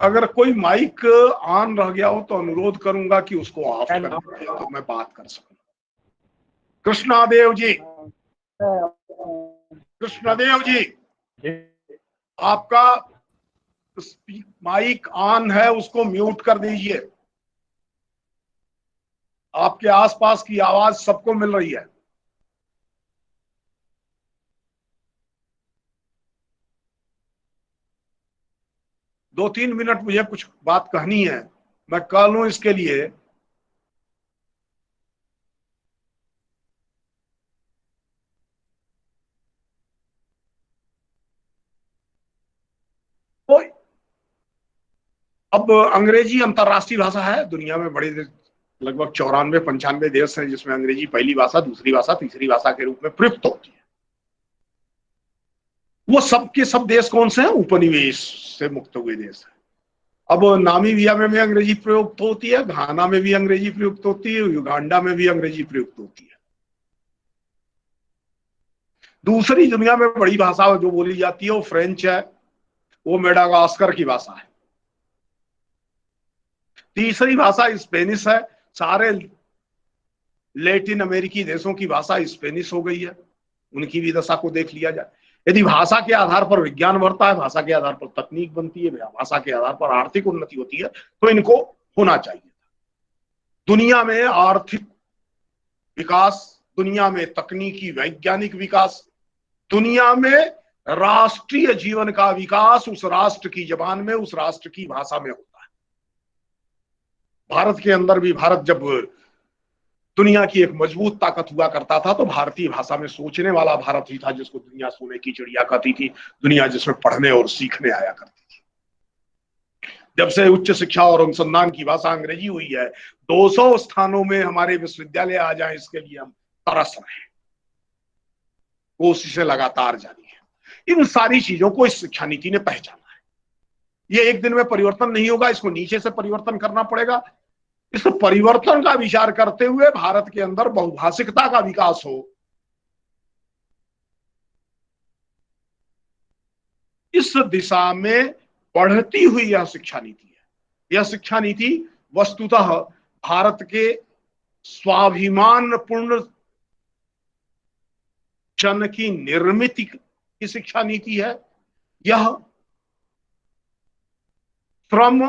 C: अगर कोई माइक ऑन रह गया हो तो अनुरोध करूंगा कि उसको ऑफ कर दीजिए तो मैं बात कर सकूं। कृष्णादेव जी, कृष्णदेव जी, आपका माइक ऑन है, उसको म्यूट कर दीजिए। आपके आसपास की आवाज सबको मिल रही है। दो 3 मिनट मुझे कुछ बात कहनी है, मैं कह लूं इसके लिए। तो अब अंग्रेजी अंतरराष्ट्रीय भाषा है। दुनिया में बड़े लगभग 94-95 देश हैं जिसमें अंग्रेजी पहली भाषा, दूसरी भाषा, तीसरी भाषा के रूप में प्रयुक्त होती है। वो सब के सब देश कौन से हैं? उपनिवेश से मुक्त हुए देश हैं। अब नामीबिया में भी अंग्रेजी प्रयुक्त होती है, घाना में भी अंग्रेजी प्रयुक्त होती है, युगांडा में भी अंग्रेजी प्रयुक्त होती है। दूसरी दुनिया में बड़ी भाषा जो बोली जाती है वो फ्रेंच है, वो मेडागास्कर की भाषा है। तीसरी भाषा स्पेनिश है। सारे लैटिन अमेरिकी देशों की भाषा स्पेनिश हो गई है। उनकी भी दशा को देख लिया जाए। यदि भाषा के आधार पर विज्ञान बढ़ता है, भाषा के आधार पर तकनीक बनती है, भाषा के आधार पर आर्थिक उन्नति होती है, तो इनको होना चाहिए। दुनिया में आर्थिक विकास, दुनिया में तकनीकी वैज्ञानिक विकास, दुनिया में राष्ट्रीय जीवन का विकास उस राष्ट्र की जबान में, उस राष्ट्र की भाषा में होता है। भारत के अंदर भी, भारत जब दुनिया की एक मजबूत ताकत हुआ करता था तो भारतीय भाषा में सोचने वाला भारत ही था, जिसको दुनिया सोने की चिड़िया कहती थी, दुनिया जिसमें पढ़ने और सीखने आया करती थी। जब से उच्च शिक्षा और अनुसंधान की भाषा अंग्रेजी हुई है, 200 स्थानों में हमारे विश्वविद्यालय आ जाए, इसके लिए हम तरस रहे हैं, कोशिशें लगातार जारी है। इन सारी चीजों को इस शिक्षा नीति ने पहचाना है। ये एक दिन में परिवर्तन नहीं होगा, इसको नीचे से परिवर्तन करना पड़ेगा। इस परिवर्तन का विचार करते हुए भारत के अंदर बहुभाषिकता का विकास हो, इस दिशा में बढ़ती हुई यह शिक्षा नीति है। यह शिक्षा नीति वस्तुतः भारत के स्वाभिमानपूर्ण जन की निर्मित की शिक्षा नीति है। यह श्रम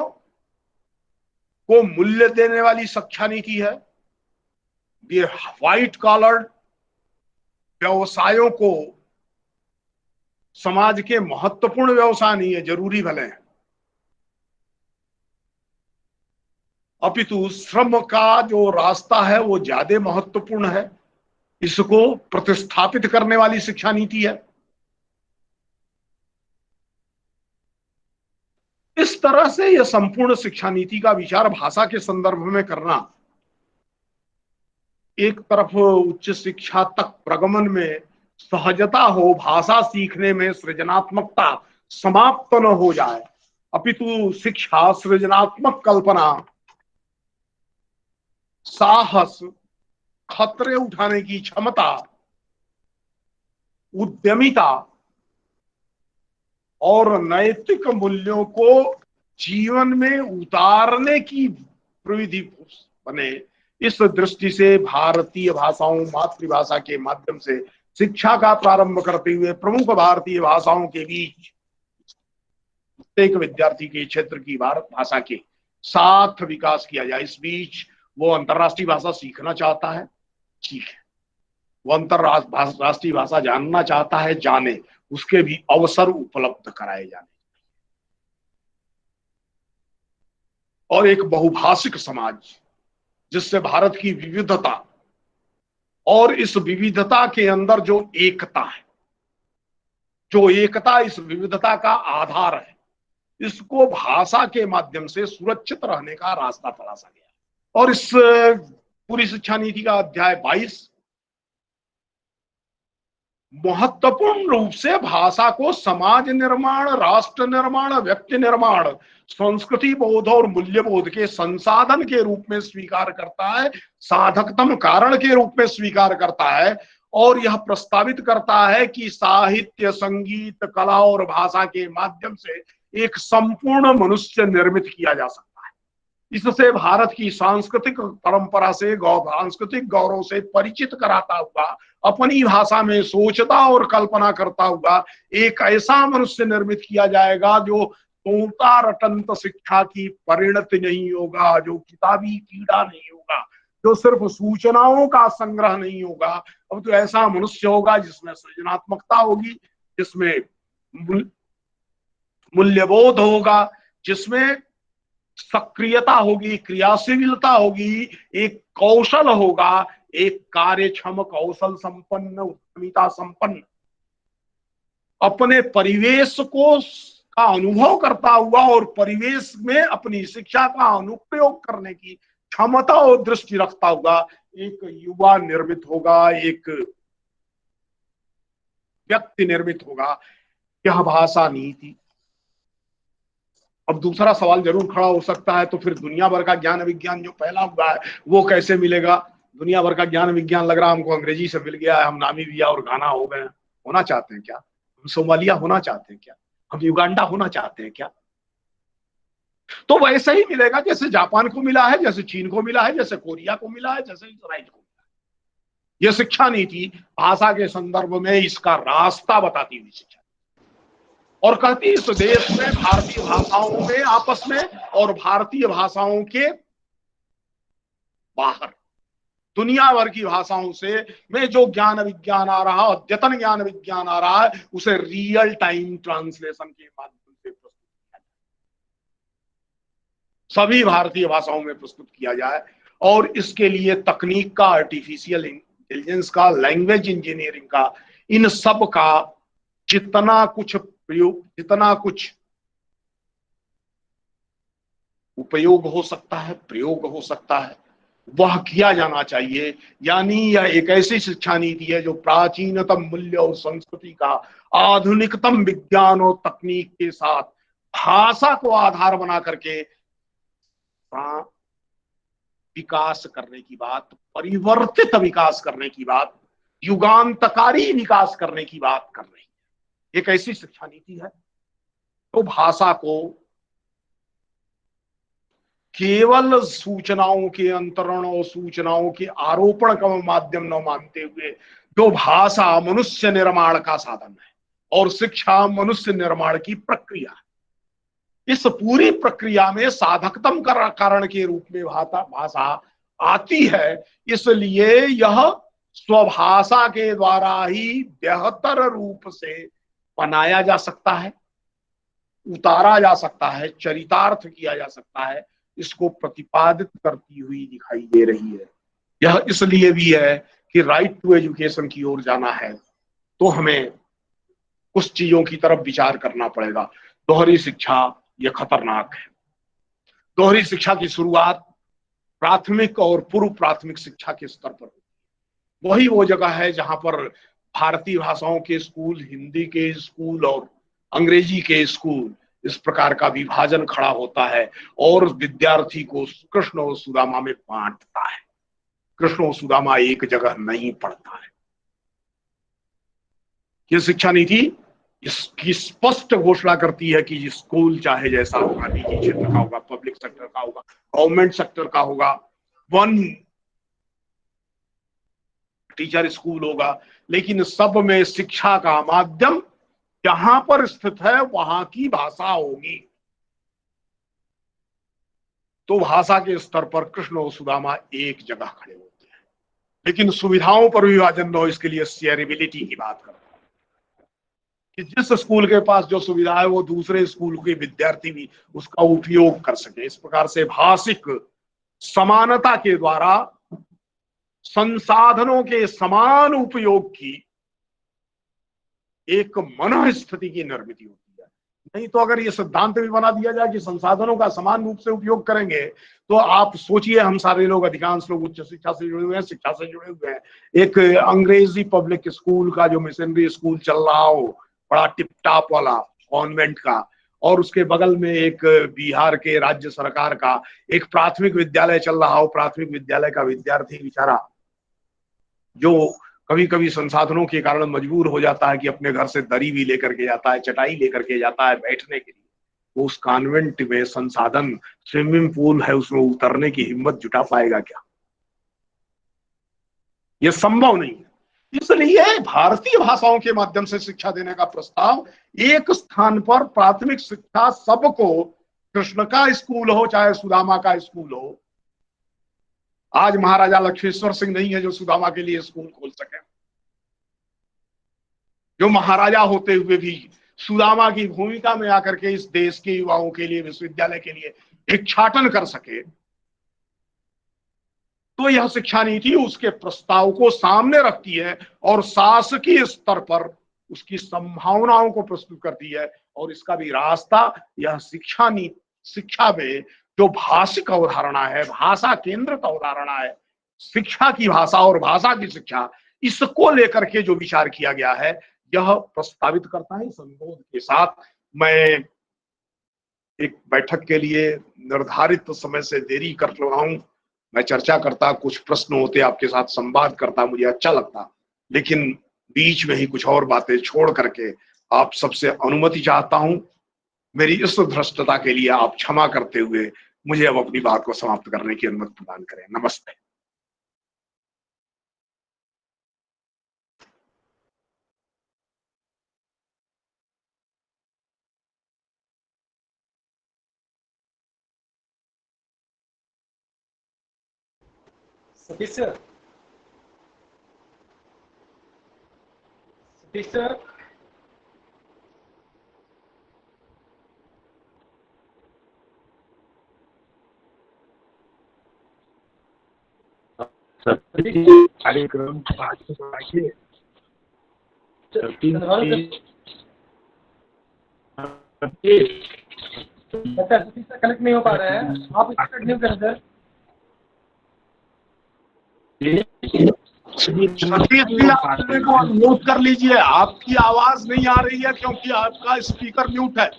C: को मूल्य देने वाली शिक्षा नीति है। ये व्हाइट कॉलर व्यवसायों को समाज के महत्वपूर्ण व्यवसाय नहीं है, जरूरी भले हैं, अपितु श्रम का जो रास्ता है वो ज्यादा महत्वपूर्ण है। इसको प्रतिस्थापित करने वाली शिक्षा नीति है। इस तरह से यह संपूर्ण शिक्षा नीति का विचार भाषा के संदर्भ में करना, एक तरफ उच्च शिक्षा तक प्रगमन में सहजता हो, भाषा सीखने में सृजनात्मकता समाप्त न हो जाए, अपितु शिक्षा सृजनात्मक कल्पना, साहस, खतरे उठाने की क्षमता, उद्यमिता और नैतिक मूल्यों को जीवन में उतारने की प्रविधि बने, इस दृष्टि से भारतीय भाषाओं मातृभाषा के माध्यम से शिक्षा का प्रारंभ करते हुए प्रमुख भारतीय भाषाओं के बीच प्रत्येक विद्यार्थी के क्षेत्र की भारत भाषा के साथ विकास किया जाए। इस बीच वो अंतरराष्ट्रीय भाषा सीखना चाहता है, ठीक है, वो अंतरराष्ट्रीय भाषा जानना चाहता है, जाने, उसके भी अवसर उपलब्ध कराए जाने। और एक बहुभाषिक समाज जिससे भारत की विविधता और इस विविधता के अंदर जो एकता है, जो एकता इस विविधता का आधार है, इसको भाषा के माध्यम से सुरक्षित रहने का रास्ता तलाशा गया। और इस पूरी शिक्षा नीति का अध्याय 22 महत्वपूर्ण रूप से भाषा को समाज निर्माण, राष्ट्र निर्माण, व्यक्ति निर्माण, संस्कृति बोध और मूल्य बोध के संसाधन के रूप में स्वीकार करता है, साधकतम कारण के रूप में स्वीकार करता है, और यह प्रस्तावित करता है कि साहित्य, संगीत, कला और भाषा के माध्यम से एक संपूर्ण मनुष्य निर्मित किया जा सकता है। इससे भारत की सांस्कृतिक परंपरा से, सांस्कृतिक गौरव से परिचित कराता हुआ, अपनी भाषा में सोचता और कल्पना करता हुआ एक ऐसा मनुष्य निर्मित किया जाएगा जो तोता रटंत शिक्षा की परिणति नहीं होगा, जो किताबी कीड़ा नहीं होगा, जो सिर्फ सूचनाओं का संग्रह नहीं होगा। अब तो ऐसा मनुष्य होगा जिसमें सृजनात्मकता होगी, जिसमें मूल्यबोध होगा, जिसमें सक्रियता होगी, क्रियाशीलता होगी, एक कौशल होगा, एक कार्यक्षम, कौशल संपन्न, उद्यमिता संपन्न, अपने परिवेश को का अनुभव करता हुआ और परिवेश में अपनी शिक्षा का अनुप्रयोग करने की क्षमता और दृष्टि रखता हुआ एक युवा निर्मित होगा, एक व्यक्ति निर्मित होगा। यह भाषा नीति। अब दूसरा सवाल जरूर खड़ा हो सकता है, तो फिर दुनिया भर का ज्ञान विज्ञान जो फैला हुआ है वो कैसे मिलेगा? दुनिया भर का ज्ञान विज्ञान लग रहा है हमको अंग्रेजी से मिल गया है, हम नामीबिया और घाना हो गए हैं। होना चाहते हैं क्या? हम सोमालिया होना चाहते हैं क्या? हम युगांडा होना चाहते हैं क्या? तो वैसे ही मिलेगा जैसे जापान को मिला है, जैसे चीन को मिला है, जैसे कोरिया को मिला है, जैसे इजराइल को मिला है। यह शिक्षा नीति भाषा के संदर्भ में इसका रास्ता बताती हुई शिक्षा, और कहती है इस देश में भारतीय भाषाओं में आपस में और भारतीय भाषाओं के बाहर दुनिया भर की भाषाओं से में जो ज्ञान विज्ञान आ रहा, अद्यतन ज्ञान विज्ञान आ रहा है, उसे रियल टाइम ट्रांसलेशन के माध्यम से प्रस्तुत किया जाए, सभी भारतीय भाषाओं में प्रस्तुत किया जाए। और इसके लिए तकनीक का, आर्टिफिशियल इंटेलिजेंस का, लैंग्वेज इंजीनियरिंग का, इन सब का जितना कुछ उपयोग हो सकता है, प्रयोग हो सकता है, वह किया जाना चाहिए। यानी यह एक ऐसी शिक्षा नीति है जो प्राचीनतम मूल्य और संस्कृति का आधुनिकतम विज्ञान और तकनीक के साथ भाषा को आधार बना करके विकास करने की बात, परिवर्तित विकास करने की बात, युगांतकारी विकास करने की बात कर रही है। एक ऐसी शिक्षा नीति है तो भाषा को केवल सूचनाओं के अंतरण और सूचनाओं के आरोपण का माध्यम न मानते हुए, जो भाषा मनुष्य निर्माण का साधन है और शिक्षा मनुष्य निर्माण की प्रक्रिया है, इस पूरी प्रक्रिया में साधकतम कारण के रूप में भाषा आती है। इसलिए यह स्वभाषा के द्वारा ही बेहतर रूप से बनाया जा सकता है, उतारा जा सकता है, चरितार्थ किया जा सकता है, इसको प्रतिपादित करती हुई दिखाई दे रही है। यह इसलिए भी है कि राइट टू एजुकेशन की ओर जाना है तो हमें कुछ चीजों की तरफ विचार करना पड़ेगा। दोहरी शिक्षा यह खतरनाक है। दोहरी शिक्षा की शुरुआत प्राथमिक और पूर्व प्राथमिक शिक्षा के स्तर पर होती है। वही वो जगह है जहां पर भारतीय भाषाओं के स्कूल, हिंदी के स्कूल और अंग्रेजी के स्कूल, इस प्रकार का विभाजन खड़ा होता है और विद्यार्थी को कृष्ण और सुदामा में बांटता है। कृष्ण और सुदामा एक जगह नहीं पढ़ता है। यह शिक्षा नीति इसकी स्पष्ट घोषणा करती है कि स्कूल चाहे जैसा होगा, निजी क्षेत्र का होगा, पब्लिक सेक्टर का होगा, गवर्नमेंट सेक्टर का होगा, वन टीचर स्कूल होगा, लेकिन सब में शिक्षा का माध्यम जहां पर स्थित है वहां की भाषा होगी। तो भाषा के स्तर पर कृष्ण और सुदामा एक जगह खड़े होते हैं, लेकिन सुविधाओं पर विभाजन न हो, इसके लिए शेयरेबिलिटी की बात करते हैं कि जिस स्कूल के पास जो सुविधा है वो दूसरे स्कूल के विद्यार्थी भी उसका उपयोग कर सके। इस प्रकार से भाषिक समानता के द्वारा संसाधनों के समान उपयोग की एक मन स्थिति की निर्मित होती है। नहीं तो अगर ये सिद्धांत भी बना दिया जाए कि संसाधनों का समान रूप से उपयोग करेंगे, तो आप सोचिए, हम सारे लोग, अधिकांश लोग उच्च शिक्षा से जुड़े हुए हैं, शिक्षा से जुड़े हुए हैं, एक अंग्रेजी पब्लिक स्कूल का जो मिशनरी स्कूल चल रहा हो, बड़ा टिप टाप वाला कॉन्वेंट का, और उसके बगल में एक बिहार के राज्य सरकार का एक प्राथमिक विद्यालय चल रहा हो, प्राथमिक विद्यालय का विद्यार्थी बेचारा जो कभी कभी संसाधनों के कारण मजबूर हो जाता है कि अपने घर से दरी भी लेकर के जाता है, चटाई लेकर के जाता है बैठने के लिए, वो उस कॉन्वेंट में संसाधन स्विमिंग पूल है उसमें उतरने की हिम्मत जुटा पाएगा क्या? यह संभव नहीं है। इसलिए भारतीय भाषाओं के माध्यम से शिक्षा देने का प्रस्ताव, एक स्थान पर प्राथमिक शिक्षा सबको, कृष्ण का स्कूल हो चाहे सुदामा का स्कूल हो। आज महाराजा लक्ष्मेश्वर सिंह नहीं है जो सुदामा के लिए स्कूल खोल सके, जो महाराजा होते हुए भी सुदामा की भूमिका में आकर के इस देश के युवाओं के लिए, विश्वविद्यालय के लिए भिक्षाटन कर सके। तो यह शिक्षा नीति उसके प्रस्ताव को सामने रखती है और शासकीय स्तर पर उसकी संभावनाओं को प्रस्तुत करती है। और इसका भी रास्ता यह शिक्षा नीति, शिक्षा में जो भाषिक अवधारणा है, भाषा केंद्रित अवधारणा है, शिक्षा की भाषा और भाषा की शिक्षा, इसको लेकर के जो विचार किया गया है यह प्रस्तावित करता है। इस अनुरोध के साथ मैं एक बैठक के लिए निर्धारित समय से देरी कर रहा हूं। मैं चर्चा करता, कुछ प्रश्न होते, आपके साथ संवाद करता, मुझे अच्छा लगता, लेकिन बीच में ही कुछ और बातें छोड़ करके आप सबसे अनुमति चाहता हूं। मेरी इस धृष्टता के लिए आप क्षमा करते हुए मुझे अब अपनी बात को समाप्त करने की अनुमति प्रदान करें। नमस्ते।
D: सतीश सर, सतीश सर,
C: कार्यक्रम
D: सतीश सर कनेक्ट नहीं हो पा रहा है, आप इसको कंटिन्यू करें सर।
C: को म्यूट कर लीजिए, आपकी आवाज नहीं आ रही है क्योंकि आपका स्पीकर म्यूट है।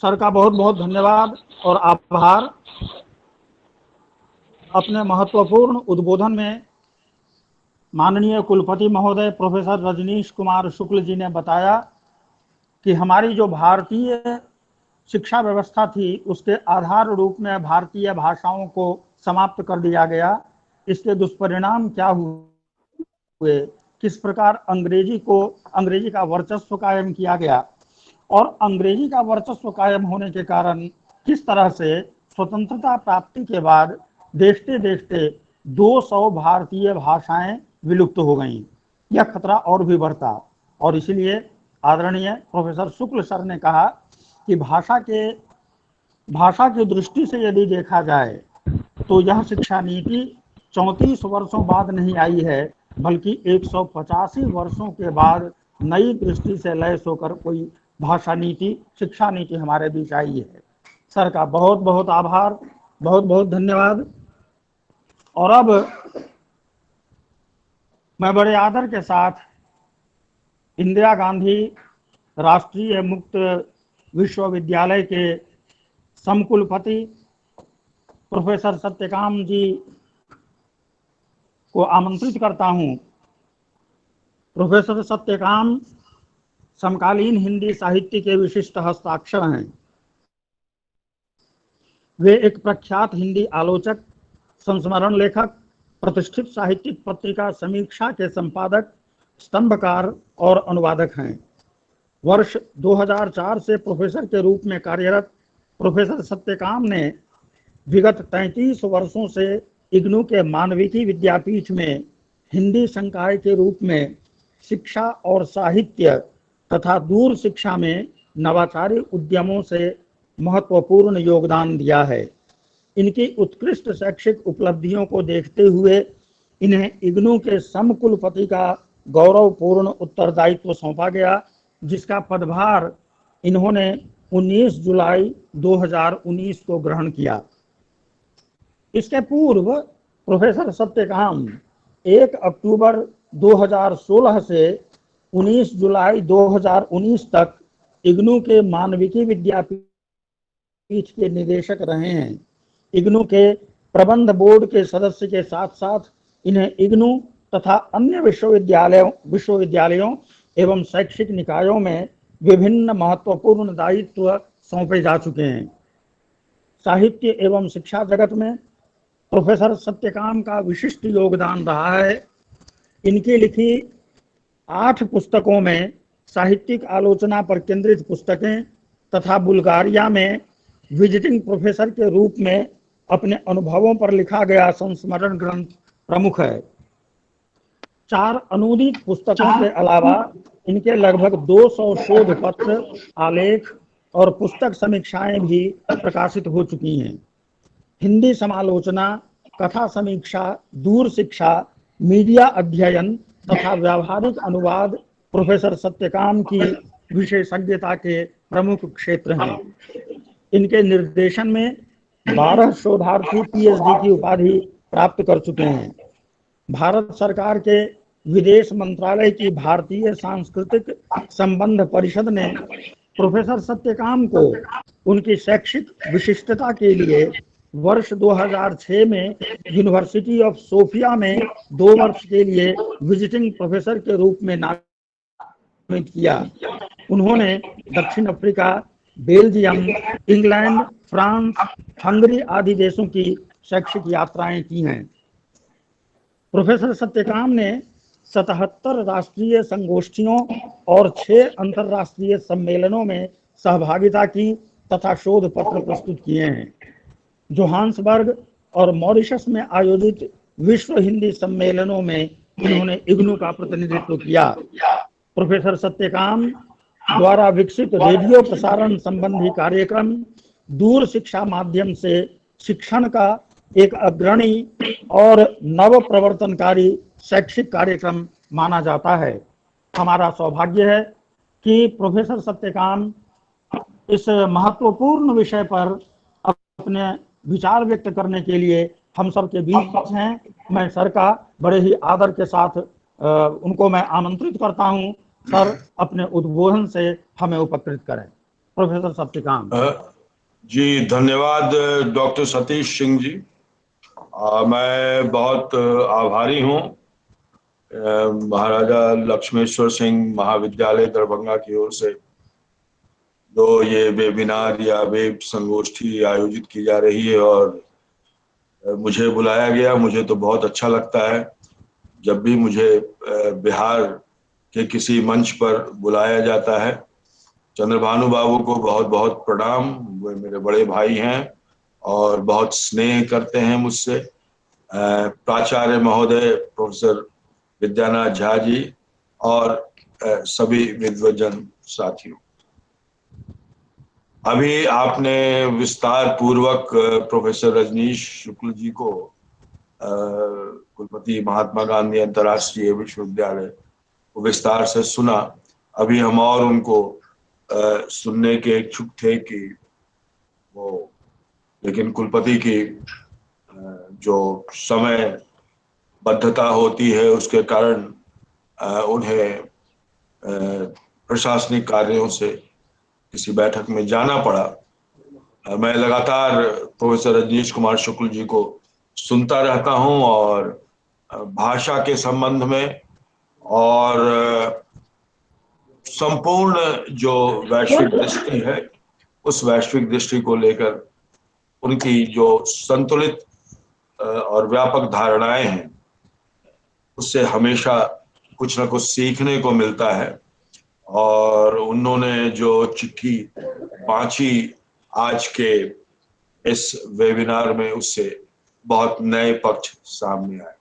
A: सर का बहुत बहुत धन्यवाद और आभार। अपने महत्वपूर्ण उद्बोधन में माननीय कुलपति महोदय प्रोफेसर रजनीश कुमार शुक्ल जी ने बताया कि हमारी जो भारतीय शिक्षा व्यवस्था थी उसके आधार रूप में भारतीय भाषाओं को समाप्त कर दिया गया। इसके दुष्परिणाम क्या हुए, किस प्रकार अंग्रेजी का वर्चस्व कायम किया गया और अंग्रेजी का वर्चस्व कायम होने के कारण किस तरह से स्वतंत्रता प्राप्ति के बाद देखते देखते 200 भारतीय भाषाएं विलुप्त हो गईं। यह खतरा और भी बढ़ता और इसलिए आदरणीय प्रोफेसर शुक्ल सर ने कहा कि भाषा की दृष्टि से यदि देखा जाए तो यह शिक्षा नीति 34 वर्षों बाद नहीं आई है, बल्कि 185 वर्षों के बाद नई दृष्टि से लैस होकर कोई भाषा नीति, शिक्षा नीति हमारे बीच आई है। सर का बहुत बहुत आभार, बहुत बहुत धन्यवाद। और अब मैं बड़े आदर के साथ इंदिरा गांधी राष्ट्रीय मुक्त विश्वविद्यालय के समकुलपति प्रोफेसर सत्यकाम जी को आमंत्रित करता हूं। प्रोफेसर सत्यकाम समकालीन हिंदी साहित्य के विशिष्ट हस्ताक्षर हैं। वे एक प्रख्यात हिंदी आलोचक, संस्मरण लेखक, प्रतिष्ठित साहित्यिक पत्रिका समीक्षा के संपादक, स्तंभकार और अनुवादक हैं। वर्ष 2004 से प्रोफेसर के रूप में कार्यरत प्रोफेसर सत्यकाम ने विगत 33 वर्षों से इग्नू के मानविकी विद्यापीठ में हिंदी संकाय के रूप में शिक्षा और साहित्य तथा दूर शिक्षा में नवाचारी उद्यमों से महत्वपूर्ण योगदान दिया है। इनकी उत्कृष्ट शैक्षिक उपलब्धियों को देखते हुए इन्हें इग्नू के समकुलपति का गौरवपूर्ण उत्तरदायित्व सौंपा गया, जिसका पदभार इन्होंने 19 जुलाई 2019 को ग्रहण किया। इसके पूर्व प्रोफेसर सत्यकाम 1 अक्टूबर 2016 से 19 जुलाई 2019 तक इग्नू के मानविकी विद्यापीठ के निदेशक रहे हैं। इग्नू के प्रबंध बोर्ड के सदस्य के साथ साथ इन्हें इग्नू तथा अन्य विश्वविद्यालयों एवं शैक्षिक निकायों में विभिन्न महत्वपूर्ण दायित्व सौंपे जा चुके हैं। साहित्य एवं शिक्षा जगत में प्रोफेसर सत्यकाम का विशिष्ट योगदान रहा है। इनकी लिखी 8 पुस्तकों में साहित्यिक आलोचना पर केंद्रित पुस्तकें तथा बुल्गारिया में विजिटिंग प्रोफेसर के रूप में अपने अनुभवों पर लिखा गया संस्मरण ग्रंथ प्रमुख है। 4 अनूदित पुस्तकों के अलावा इनके लगभग 200 शोध पत्र, आलेख और पुस्तक समीक्षाएं भी प्रकाशित हो चुकी हैं। हिंदी समालोचना, कथा समीक्षा, दूर शिक्षा, मीडिया अध्ययन तथा व्यावहारिक अनुवाद प्रोफेसर सत्यकाम की विशेषज्ञता के प्रमुख क्षेत्र हैं। इनके निर्देशन में 12 शोधार्थी पीएचडी की उपाधि प्राप्त कर चुके हैं। भारत सरकार के विदेश मंत्रालय की भारतीय सांस्कृतिक संबंध परिषद ने प्रोफेसर सत्यकाम को उनकी शैक्षिक विशिष्टता के लिए वर्ष 2006 में यूनिवर्सिटी ऑफ सोफिया में 2 वर्ष के लिए विजिटिंग प्रोफेसर के रूप में नामित किया। उन्होंने दक्षिण Africa, Belgium, England, France, Hungary आदि देशों की शैक्षिक यात्राएं की हैं। प्रोफेसर सत्यकाम ने 77 राष्ट्रीय संगोष्ठियों और 6 अंतर्राष्ट्रीय सम्मेलनों में सहभागिता की तथा शोध पत्र प्रस्तुत किए हैं। जोहान्सबर्ग और मॉरिशस में आयोजित विश्व हिंदी सम्मेलनों में इन्होंने इग्नू का प्रतिनिधित्व किया। प्रोफेसर सत्यकाम द्वारा विकसित रेडियो प्रसारण संबंधी कार्यक्रम दूर शिक्षा माध्यम से शिक्षण का एक अग्रणी और नव प्रवर्तनकारी शैक्षिक कार्यक्रम माना जाता है। हमारा सौभाग्य है कि प्रोफेसर सत्यकाम इस महत्वपूर्ण विषय पर अपने विचार व्यक्त करने के लिए हम सब के बीच हैं। मैं सर का बड़े ही आदर के साथ उनको मैं आमंत्रित करता हूं। सर अपने उद्बोधन से हमें उपकृत करें। प्रोफेसर सत्यकाम
E: जी, धन्यवाद डॉक्टर सतीश सिंह जी। मैं बहुत आभारी हूँ महाराजा लक्ष्मेश्वर सिंह महाविद्यालय दरभंगा की ओर से जो ये वेबिनार या वेब संगोष्ठी आयोजित की जा रही है और मुझे बुलाया गया। मुझे तो बहुत अच्छा लगता है जब भी मुझे बिहार के किसी मंच पर बुलाया जाता है। चंद्रभानु बाबू को बहुत बहुत प्रणाम। वे मेरे बड़े भाई हैं और बहुत स्नेह करते हैं मुझसे। प्राचार्य महोदय प्रोफेसर विद्यानाथ झा जी और सभी विद्वजन साथियों, अभी आपने विस्तार पूर्वक प्रोफेसर रजनीश शुक्ल जी को कुलपति महात्मा गांधी अंतर्राष्ट्रीय विश्वविद्यालय को विस्तार से सुना। अभी हम और उनको सुनने के इच्छुक थे कि वो, लेकिन कुलपति की जो समय बद्धता होती है उसके कारण उन्हें प्रशासनिक कार्यों से किसी बैठक में जाना पड़ा। मैं लगातार प्रोफेसर रजनीश कुमार शुक्ल जी को सुनता रहता हूं और भाषा के संबंध में और संपूर्ण जो वैश्विक दृष्टि है उस वैश्विक दृष्टि को लेकर उनकी जो संतुलित और व्यापक धारणाएं हैं उससे हमेशा कुछ ना कुछ सीखने को मिलता है। और उन्होंने जो चिट्ठी बांची आज के इस वेबिनार में, उससे बहुत नए पक्ष सामने आए।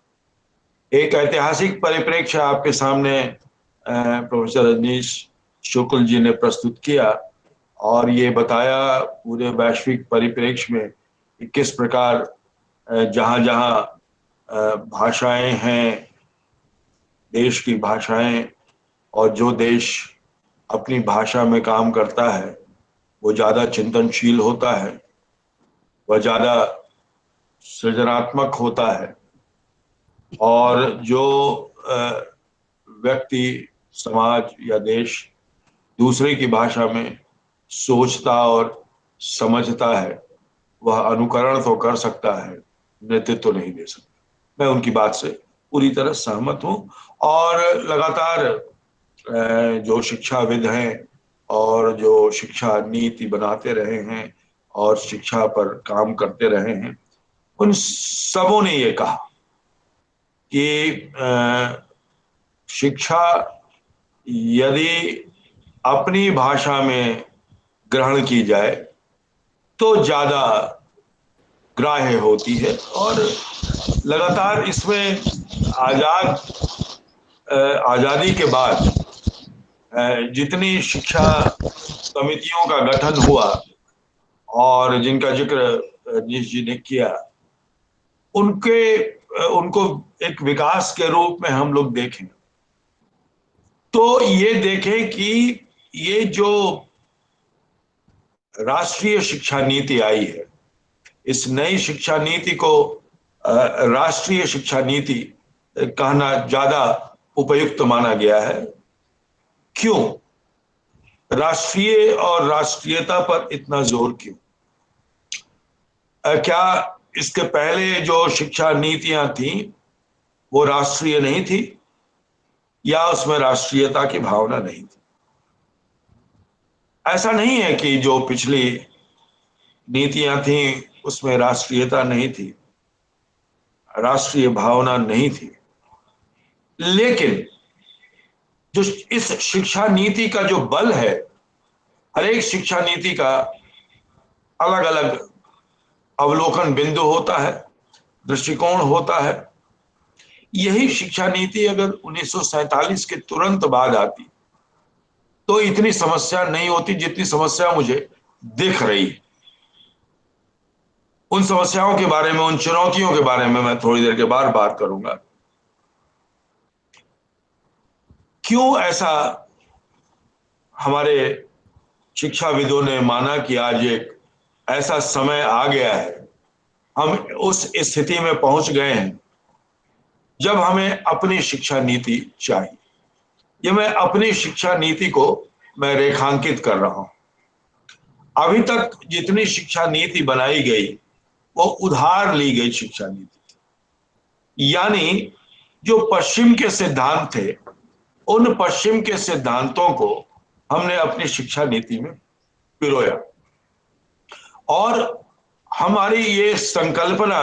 E: एक ऐतिहासिक परिप्रेक्ष्य आपके सामने प्रोफेसर रजनीश शुक्ल जी ने प्रस्तुत किया और ये बताया पूरे वैश्विक परिप्रेक्ष्य में कि किस प्रकार जहां जहां भाषाएं हैं, देश की भाषाएं, और जो देश अपनी भाषा में काम करता है वो ज्यादा चिंतनशील होता है, वह ज्यादा सृजनात्मक होता है, और जो व्यक्ति, समाज या देश दूसरे की भाषा में सोचता और समझता है वह अनुकरण तो कर सकता है, नेतृत्व तो नहीं दे सकता। मैं उनकी बात से पूरी तरह सहमत हूं और लगातार जो शिक्षाविद हैं और जो शिक्षा नीति बनाते रहे हैं और शिक्षा पर काम करते रहे हैं, उन सबों ने ये कहा कि शिक्षा यदि अपनी भाषा में ग्रहण की जाए तो ज्यादा ग्राह्य होती है। और लगातार इसमें आजादी के बाद जितनी शिक्षा समितियों का गठन हुआ और जिनका जिक्र रजनीश जी ने किया, उनको एक विकास के रूप में हम लोग देखें तो ये देखें कि ये जो राष्ट्रीय शिक्षा नीति आई है, इस नई शिक्षा नीति को राष्ट्रीय शिक्षा नीति कहना ज्यादा उपयुक्त माना गया है। क्यों राष्ट्रीय और राष्ट्रीयता पर इतना जोर क्यों? क्या इसके पहले जो शिक्षा नीतियां थी वो राष्ट्रीय नहीं थी या उसमें राष्ट्रीयता की भावना नहीं थी? ऐसा नहीं है कि जो पिछली नीतियां थी उसमें राष्ट्रीयता नहीं थी, राष्ट्रीय भावना नहीं थी, लेकिन जो इस शिक्षा नीति का जो बल है, हर एक शिक्षा नीति का अलग अलग अवलोकन बिंदु होता है, दृष्टिकोण होता है। यही शिक्षा नीति अगर 1947 के तुरंत बाद आती तो इतनी समस्या नहीं होती जितनी समस्या मुझे दिख रही है। उन समस्याओं के बारे में, उन चुनौतियों के बारे में मैं थोड़ी देर के बाद बात करूंगा। क्यों ऐसा हमारे शिक्षाविदों ने माना कि आज एक ऐसा समय आ गया है, हम उस स्थिति में पहुंच गए हैं जब हमें अपनी शिक्षा नीति चाहिए। ये मैं अपनी शिक्षा नीति को मैं रेखांकित कर रहा हूं। अभी तक जितनी शिक्षा नीति बनाई गई वो उधार ली गई शिक्षा नीति थी, यानी जो पश्चिम के सिद्धांत थे उन पश्चिम के सिद्धांतों को हमने अपनी शिक्षा नीति में पिरोया और हमारी ये संकल्पना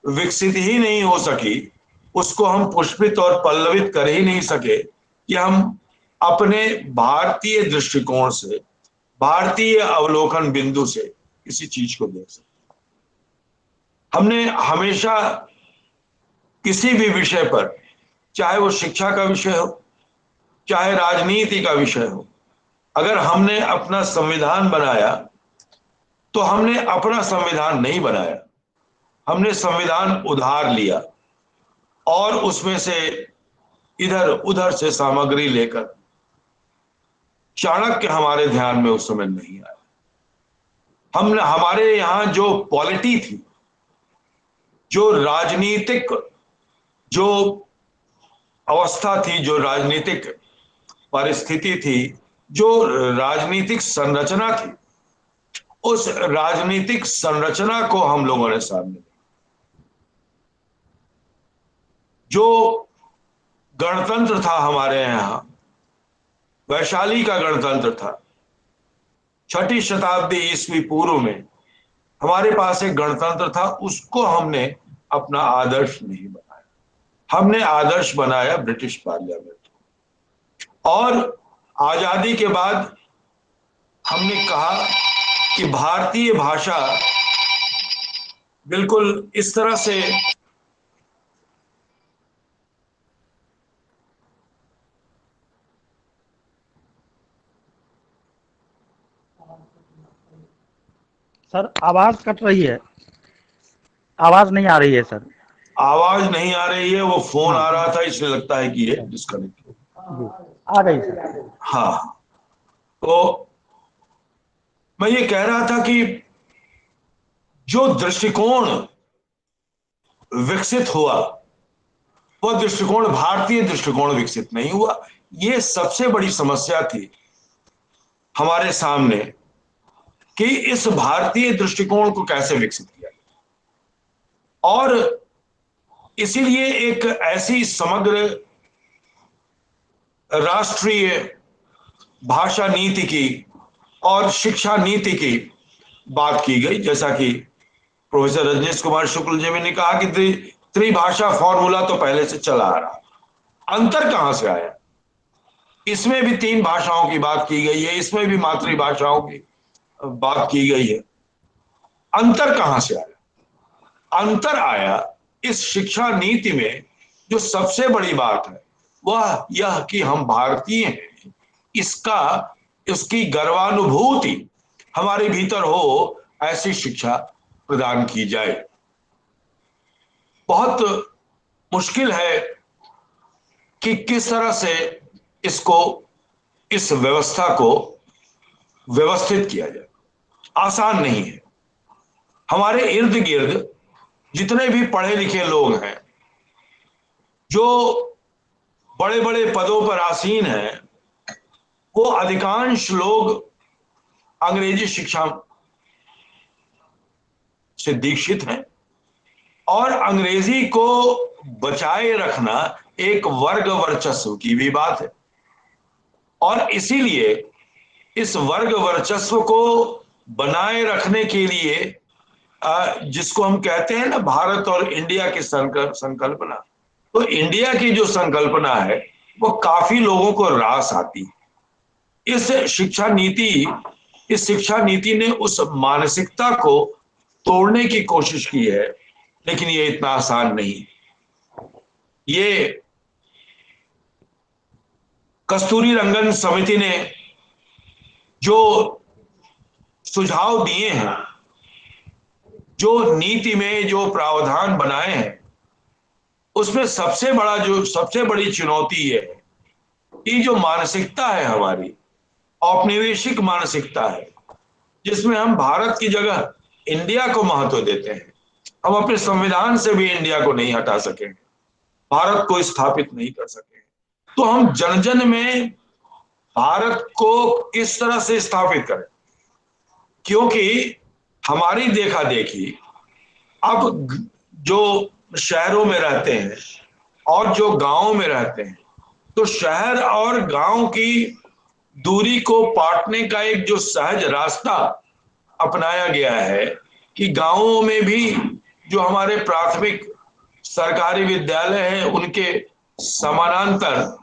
E: विकसित ही नहीं हो सकी, उसको हम पुष्पित और पल्लवित कर ही नहीं सके कि हम अपने भारतीय दृष्टिकोण से, भारतीय अवलोकन बिंदु से किसी चीज को देख सके। हमने हमेशा किसी भी विषय पर, चाहे वो शिक्षा का विषय हो, चाहे राजनीति का विषय हो, अगर हमने अपना संविधान बनाया तो हमने अपना संविधान नहीं बनाया, हमने संविधान उधार लिया और उसमें से इधर उधर से सामग्री लेकर, चाणक्य हमारे ध्यान में उस समय नहीं आया। हमने, हमारे यहां जो पॉलिटी थी, जो राजनीतिक जो अवस्था थी, जो राजनीतिक परिस्थिति थी, जो राजनीतिक संरचना थी, उस राजनीतिक संरचना को हम लोगों ने सामने, जो गणतंत्र था हमारे यहां, वैशाली का गणतंत्र था, 6ठी शताब्दी ईस्वी पूर्व में हमारे पास एक गणतंत्र था, उसको हमने अपना आदर्श नहीं बनाया। हमने आदर्श बनाया ब्रिटिश पार्लियामेंट। और आजादी के बाद हमने कहा कि भारतीय भाषा बिल्कुल इस तरह से
A: सर आवाज कट रही है, आवाज नहीं आ रही है सर।
E: आवाज नहीं आ रही है, वो फोन
A: हाँ
E: आ रहा था इसलिए लगता है कि ये डिस्कनेक्ट हो।
A: जी, आ गई सर।
E: हाँ, तो मैं ये कह रहा था कि जो दृष्टिकोण विकसित हुआ, वह दृष्टिकोण भारतीय दृष्टिकोण विकसित नहीं हुआ। ये सबसे बड़ी समस्या थी हमारे सामने कि इस भारतीय दृष्टिकोण को कैसे विकसित किया जाए। और इसीलिए एक ऐसी समग्र राष्ट्रीय भाषा नीति की और शिक्षा नीति की बात की गई, जैसा कि प्रोफेसर रजनीश कुमार शुक्ल जी ने कहा कि त्रिभाषा फॉर्मूला तो पहले से चला आ रहा, अंतर कहां से आया? इसमें भी 3 भाषाओं की बात की गई है, इसमें भी मातृभाषाओं की बात की गई है। अंतर कहां से आया? अंतर आया इस शिक्षा नीति में। जो सबसे बड़ी बात है वह यह कि हम भारतीय हैं, उसकी गर्वानुभूति हमारे भीतर हो, ऐसी शिक्षा प्रदान की जाए। बहुत मुश्किल है कि किस तरह से इस व्यवस्था को व्यवस्थित किया जाए। आसान नहीं है। हमारे इर्द गिर्द जितने भी पढ़े लिखे लोग हैं, जो बड़े बड़े पदों पर आसीन हैं, वो अधिकांश लोग अंग्रेजी शिक्षा से दीक्षित हैं। और अंग्रेजी को बचाए रखना एक वर्ग वर्चस्व की भी बात है। और इसीलिए इस वर्ग वर्चस्व को बनाए रखने के लिए जिसको हम कहते हैं ना भारत और इंडिया की संकल्पना, तो इंडिया की जो संकल्पना है वो काफी लोगों को रास आती है। इस शिक्षा नीति ने उस मानसिकता को तोड़ने की कोशिश की है, लेकिन ये इतना आसान नहीं। ये कस्तूरी रंगन समिति ने जो सुझाव दिए हैं, जो नीति में जो प्रावधान बनाए हैं, उसमें सबसे बड़ी चुनौती है कि जो मानसिकता है हमारी, औपनिवेशिक मानसिकता है, जिसमें हम भारत की जगह इंडिया को महत्व देते हैं। हम अपने संविधान से भी इंडिया को नहीं हटा सकेंगे, भारत को स्थापित नहीं कर सकेंगे। तो हम जन जन में भारत को किस तरह से स्थापित करें? क्योंकि हमारी देखा देखी अब जो शहरों में रहते हैं और जो गांवों में रहते हैं, तो शहर और गांव की दूरी को पाटने का एक जो सहज रास्ता अपनाया गया है कि गांवों में भी जो हमारे प्राथमिक सरकारी विद्यालय हैं, उनके समानांतर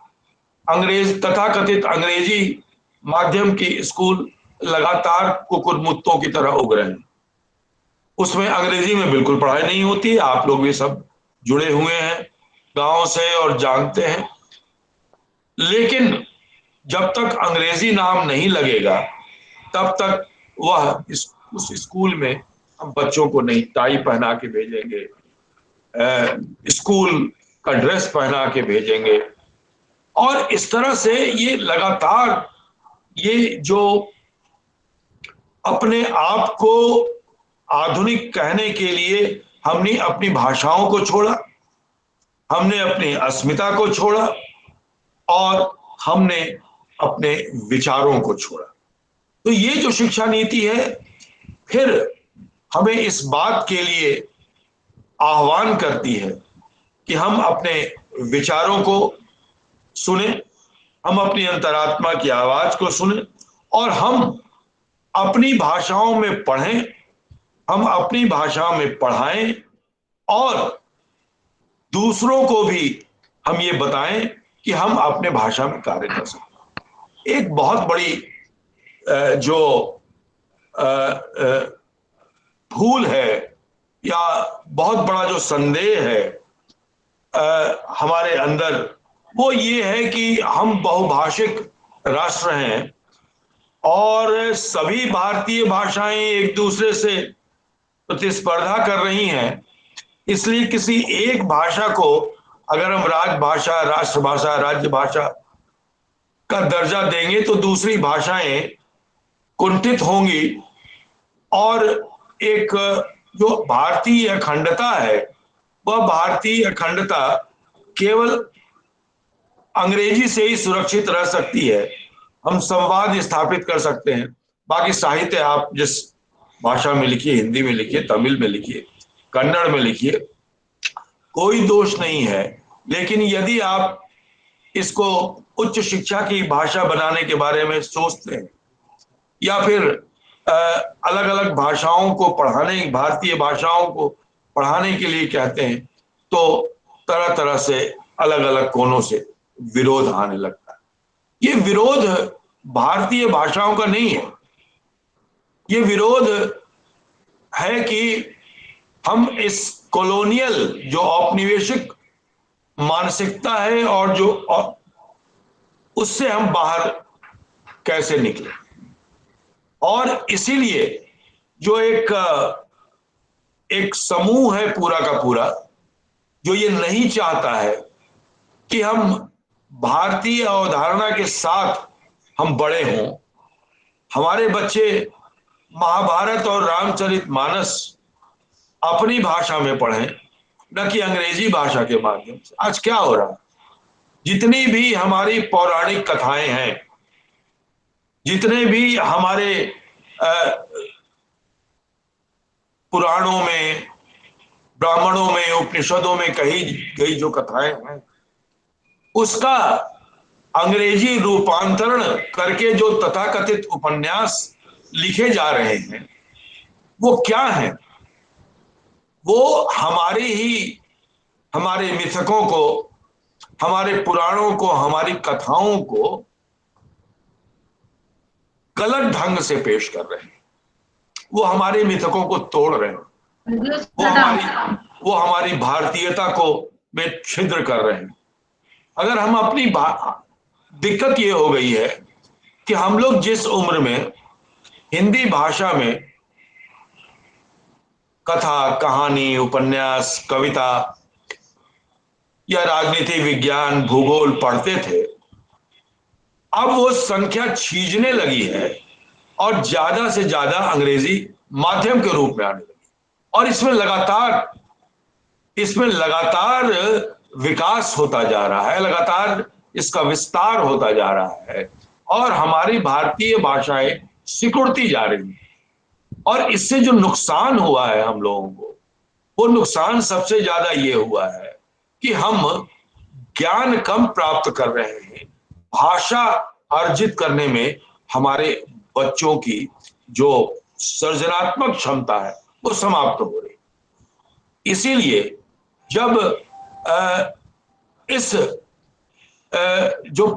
E: तथाकथित अंग्रेजी माध्यम की स्कूल लगातार कुकुरमुत्तों की तरह उग रहे हैं। उसमें अंग्रेजी में बिल्कुल पढ़ाई नहीं होती। आप लोग भी सब जुड़े हुए हैं गांव से और जानते हैं। लेकिन जब तक अंग्रेजी नाम नहीं लगेगा, तब तक उस स्कूल में हम बच्चों को नहीं टाई पहना के भेजेंगे, स्कूल का ड्रेस पहना के भेजेंगे। और इस तरह से ये लगातार ये जो अपने आप को आधुनिक कहने के लिए हमने अपनी भाषाओं को छोड़ा, हमने अपनी अस्मिता को छोड़ा और हमने अपने विचारों को छोड़ा। तो ये जो शिक्षा नीति है फिर हमें इस बात के लिए आह्वान करती है कि हम अपने विचारों को सुने, हम अपनी अंतरात्मा की आवाज को सुने और हम अपनी भाषाओं में पढ़ें हम अपनी भाषा में पढ़ाएं और दूसरों को भी हम ये बताएं कि हम अपने भाषा में कार्य कर सकते हैं। एक बहुत बड़ी जो भूल है या बहुत बड़ा जो संदेह है हमारे अंदर, वो ये है कि हम बहुभाषिक राष्ट्र हैं और सभी भारतीय भाषाएं एक दूसरे से प्रतिस्पर्धा कर रही हैं, इसलिए किसी एक भाषा को अगर हम राजभाषा, राष्ट्रभाषा, राज्य भाषा का दर्जा देंगे तो दूसरी भाषाएं कुंठित होंगी और एक जो भारतीय अखंडता है वह भारतीय अखंडता केवल अंग्रेजी से ही सुरक्षित रह सकती है। हम संवाद स्थापित कर सकते हैं, बाकी साहित्य आप जिस भाषा में लिखिए, हिंदी में लिखिए, तमिल में लिखिए, कन्नड़ में लिखिए, कोई दोष नहीं है। लेकिन यदि आप इसको उच्च शिक्षा की भाषा बनाने के बारे में सोचते हैं या फिर अलग अलग भाषाओं को पढ़ाने, भारतीय भाषाओं को पढ़ाने के लिए कहते हैं, तो तरह तरह से अलग अलग कोनों से विरोध आने लगता है। ये विरोध भारतीय भाषाओं का नहीं है, ये विरोध है कि हम इस कॉलोनियल जो औपनिवेशिक मानसिकता है और जो उससे हम बाहर कैसे निकले। और इसीलिए जो एक समूह है पूरा का पूरा जो ये नहीं चाहता है कि हम भारतीय अवधारणा के साथ हम बड़े हों, हमारे बच्चे महाभारत और रामचरितमानस अपनी भाषा में पढ़ें, न कि अंग्रेजी भाषा के माध्यम से। आज क्या हो रहा है, जितनी भी हमारी पौराणिक कथाएं हैं, जितने भी हमारे पुराणों में, ब्राह्मणों में, उपनिषदों में कही गई जो कथाएं हैं, उसका अंग्रेजी रूपांतरण करके जो तथाकथित उपन्यास लिखे जा रहे हैं, वो क्या है? वो हमारे मिथकों को, हमारे पुराणों को, हमारी कथाओं को गलत ढंग से पेश कर रहे हैं। वो हमारे मिथकों को तोड़ रहे हैं, वो हमारी भारतीयता को में छिद्र कर रहे हैं। अगर हम अपनी दिक्कत ये हो गई है कि हम लोग जिस उम्र में हिंदी भाषा में कथा, कहानी, उपन्यास, कविता या राजनीति विज्ञान, भूगोल पढ़ते थे, अब वो संख्या छीजने लगी है और ज्यादा से ज्यादा अंग्रेजी माध्यम के रूप में आने लगी। और इसमें लगातार विकास होता जा रहा है, लगातार इसका विस्तार होता जा रहा है और हमारी भारतीय भाषाएं सिकुड़ती जा रही हैं। और इससे जो नुकसान हुआ है हम लोगों को, वो नुकसान सबसे ज्यादा ये हुआ है कि हम ज्ञान कम प्राप्त कर रहे हैं, भाषा अर्जित करने में हमारे बच्चों की जो सृजनात्मक क्षमता है वो समाप्त हो रही। इसीलिए जब इस जो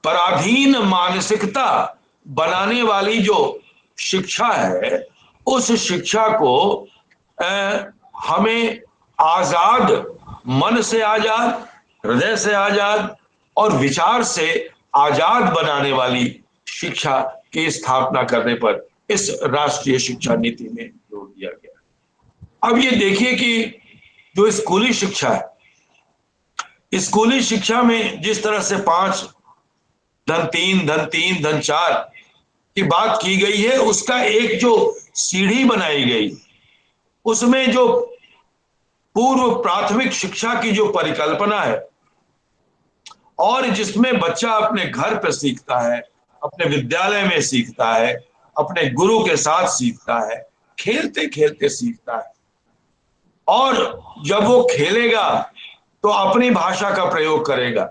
E: पराधीन मानसिकता बनाने वाली जो शिक्षा है, उस शिक्षा को हमें आजाद मन से आजाद, हृदय से आजाद और विचार से आजाद बनाने वाली शिक्षा की स्थापना करने पर इस राष्ट्रीय शिक्षा नीति में जोर दिया गया। अब ये देखिए कि जो स्कूली शिक्षा है, स्कूली शिक्षा में जिस तरह से 5 धन 3 धन 3 धन 4 की बात की गई है, उसका एक जो सीढ़ी बनाई गई, उसमें जो पूर्व प्राथमिक शिक्षा की जो परिकल्पना है और जिसमें बच्चा अपने घर पर सीखता है, अपने विद्यालय में सीखता है, अपने गुरु के साथ सीखता है, खेलते खेलते सीखता है। और जब वो खेलेगा तो अपनी भाषा का प्रयोग करेगा।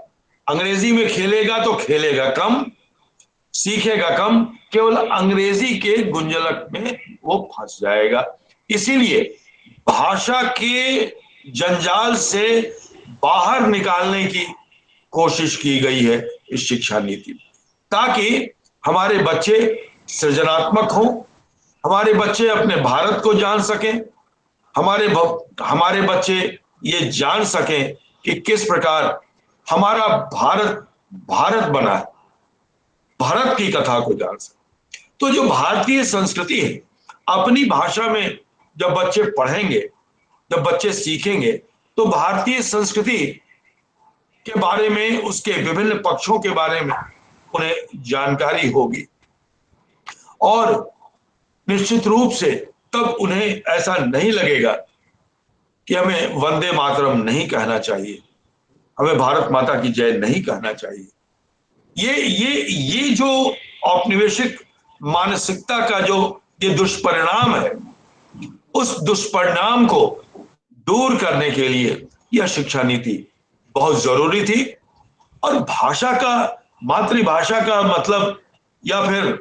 E: अंग्रेजी में खेलेगा तो खेलेगा कम, सीखेगा कम, केवल अंग्रेजी के गुंजलक में वो फंस जाएगा। इसीलिए भाषा के जंजाल से बाहर निकालने की कोशिश की गई है इस शिक्षा नीति में, ताकि हमारे बच्चे सृजनात्मक हों, हमारे बच्चे अपने भारत को जान सकें, हमारे बच्चे ये जान सकें कि किस प्रकार हमारा भारत भारत बना है, भारत की कथा को जान सकें। तो जो भारतीय संस्कृति है, अपनी भाषा में जब बच्चे पढ़ेंगे, जब बच्चे सीखेंगे, तो भारतीय संस्कृति के बारे में, उसके विभिन्न पक्षों के बारे में उन्हें जानकारी होगी। और निश्चित रूप से तब उन्हें ऐसा नहीं लगेगा कि हमें वंदे मातरम नहीं कहना चाहिए, हमें भारत माता की जय नहीं कहना चाहिए। ये जो औपनिवेशिक मानसिकता का जो ये दुष्परिणाम है, उस दुष्परिणाम को दूर करने के लिए यह शिक्षा नीति बहुत जरूरी थी। और भाषा का, मातृभाषा का मतलब, या फिर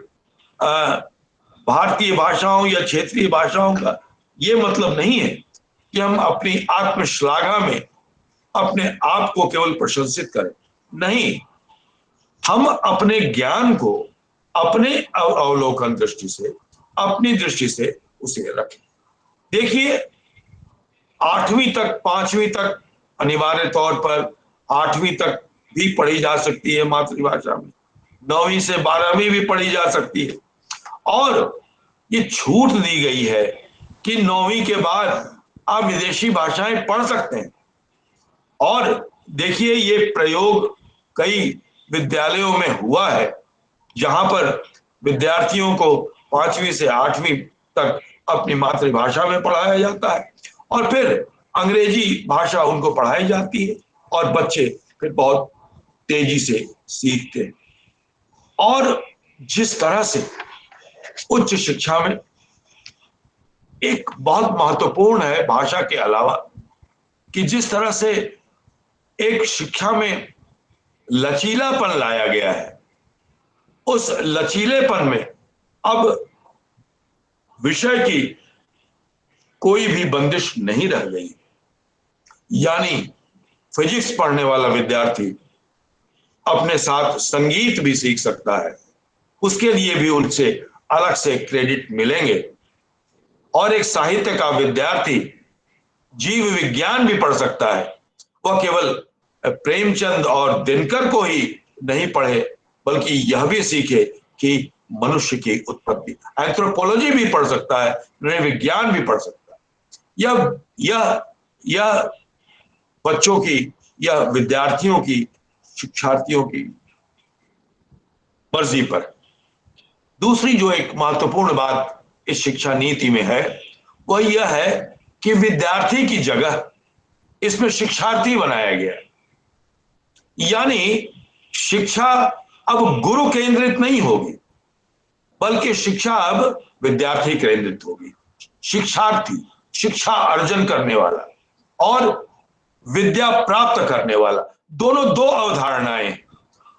E: भारतीय भाषाओं या क्षेत्रीय भाषाओं का ये मतलब नहीं है कि हम अपनी आत्मश्लाघा में अपने आप को केवल प्रशंसित करें। नहीं, हम अपने ज्ञान को अपने अवलोकन दृष्टि से, अपनी दृष्टि से उसे रखें। देखिए, 8वीं तक, 5वीं तक अनिवार्य तौर पर 8वीं तक भी पढ़ी जा सकती है मातृभाषा में, 9वीं से 12वीं भी पढ़ी जा सकती है। और ये छूट दी गई है कि 9वीं के बाद आप विदेशी भाषाएं पढ़ सकते हैं। और देखिए, ये प्रयोग कई विद्यालयों में हुआ है, जहां पर विद्यार्थियों को 5वीं से 8वीं तक अपनी मातृभाषा में पढ़ाया जाता है, और फिर अंग्रेजी भाषा उनको पढ़ाई जाती है, और बच्चे फिर बहुत तेजी से सीखते हैं। और जिस तरह से उच्च शिक्षा में एक बहुत महत्वपूर्ण है भाषा के अलावा, कि जिस तरह से एक शिक्षा में लचीलापन लाया गया है, उस लचीलेपन में अब विषय की कोई भी बंदिश नहीं रह गई। यानी फिजिक्स पढ़ने वाला विद्यार्थी अपने साथ संगीत भी सीख सकता है, उसके लिए भी उनसे अलग से क्रेडिट मिलेंगे। और एक साहित्य का विद्यार्थी जीव विज्ञान भी पढ़ सकता है, वह केवल प्रेमचंद और दिनकर को ही नहीं पढ़े, बल्कि यह भी सीखे कि मनुष्य की उत्पत्ति, एंथ्रोपोलॉजी भी पढ़ सकता है, विज्ञान भी पढ़ सकता है। यह बच्चों की, यह विद्यार्थियों की, शिक्षार्थियों की मर्जी पर। दूसरी जो एक महत्वपूर्ण बात इस शिक्षा नीति में है, वह यह है कि विद्यार्थी की जगह इसमें शिक्षार्थी बनाया गया। यानी शिक्षा अब गुरु केंद्रित नहीं होगी, बल्कि शिक्षा अब विद्यार्थी केंद्रित होगी। शिक्षार्थी, शिक्षा अर्जन करने वाला और विद्या प्राप्त करने वाला, दोनों दो अवधारणाएं।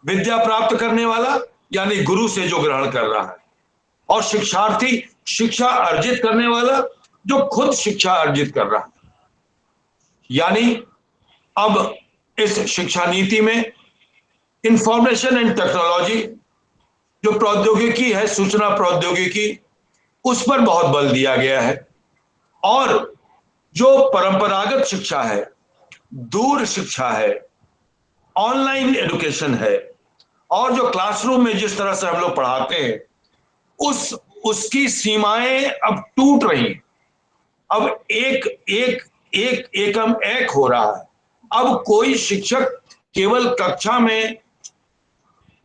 E: विद्या प्राप्त करने वाला यानी गुरु से जो ग्रहण कर रहा है, और शिक्षार्थी, शिक्षा अर्जित करने वाला जो खुद शिक्षा अर्जित कर रहा है। यानी अब इस शिक्षा नीति में इंफॉर्मेशन एंड टेक्नोलॉजी, जो प्रौद्योगिकी है, सूचना प्रौद्योगिकी, उस पर बहुत बल दिया गया है। और जो परंपरागत शिक्षा है, दूर शिक्षा है, ऑनलाइन एजुकेशन है, और जो क्लासरूम में जिस तरह से हम लोग पढ़ाते हैं, उसकी सीमाएं अब टूट रही। अब एकम एक हो रहा है। अब कोई शिक्षक केवल कक्षा में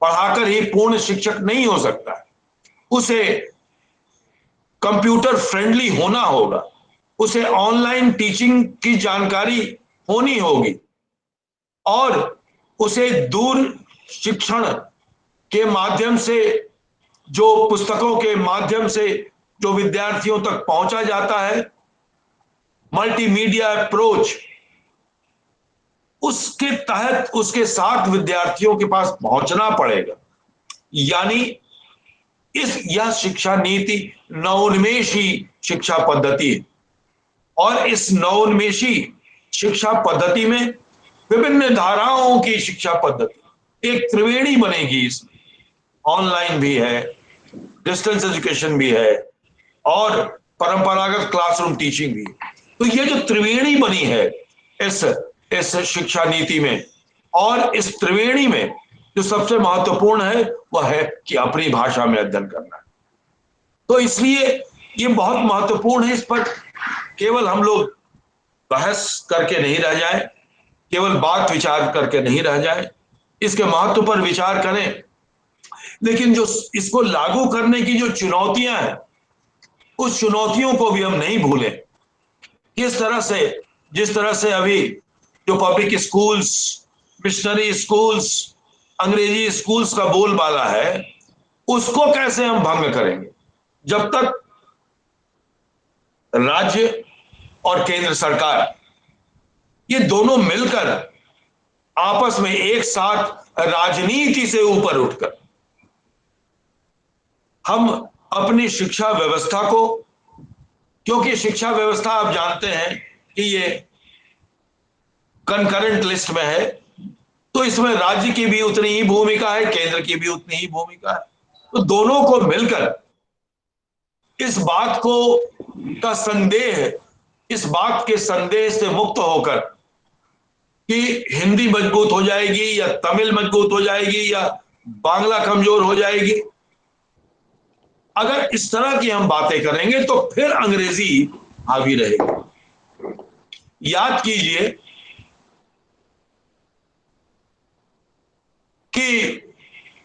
E: पढ़ाकर ही पूर्ण शिक्षक नहीं हो सकता है। उसे कंप्यूटर फ्रेंडली होना होगा, उसे ऑनलाइन टीचिंग की जानकारी होनी होगी, और उसे दूर शिक्षण के माध्यम से, जो पुस्तकों के माध्यम से जो विद्यार्थियों तक पहुंचा जाता है, मल्टीमीडिया अप्रोच, उसके तहत उसके साथ विद्यार्थियों के पास पहुंचना पड़ेगा। यानी यह शिक्षा नीति नवोन्मेषी शिक्षा पद्धति है और इस नवोन्मेषी शिक्षा पद्धति में विभिन्न धाराओं की शिक्षा पद्धति एक त्रिवेणी बनेगी। इसमें ऑनलाइन भी है, डिस्टेंस एजुकेशन भी है और परंपरागत क्लासरूम टीचिंग भी है। तो ये जो त्रिवेणी बनी है इस शिक्षा नीति में, और इस त्रिवेणी में जो सबसे महत्वपूर्ण है वह है कि अपनी भाषा में अध्ययन करना है। तो इसलिए ये बहुत महत्वपूर्ण है। इस पर केवल हम लोग बहस करके नहीं रह जाए, केवल बात विचार करके नहीं रह जाए, इसके महत्व पर विचार करें, लेकिन जो इसको लागू करने की जो चुनौतियां हैं उस चुनौतियों को भी हम नहीं भूलें। जिस तरह से अभी जो पब्लिक स्कूल्स, मिशनरी स्कूल्स, अंग्रेजी स्कूल्स का बोलबाला है, उसको कैसे हम भंग करेंगे? जब तक राज्य और केंद्र सरकार ये दोनों मिलकर आपस में एक साथ राजनीति से ऊपर उठकर हम अपनी शिक्षा व्यवस्था को, क्योंकि शिक्षा व्यवस्था आप जानते हैं कि ये कंकरेंट लिस्ट में है, तो इसमें राज्य की भी उतनी ही भूमिका है, केंद्र की भी उतनी ही भूमिका है। तो दोनों को मिलकर इस बात के संदेह से मुक्त होकर कि हिंदी मजबूत हो जाएगी या तमिल मजबूत हो जाएगी या बांग्ला कमजोर हो जाएगी, अगर इस तरह की हम बातें करेंगे तो फिर अंग्रेजी हावी रहेगी। याद कीजिए कि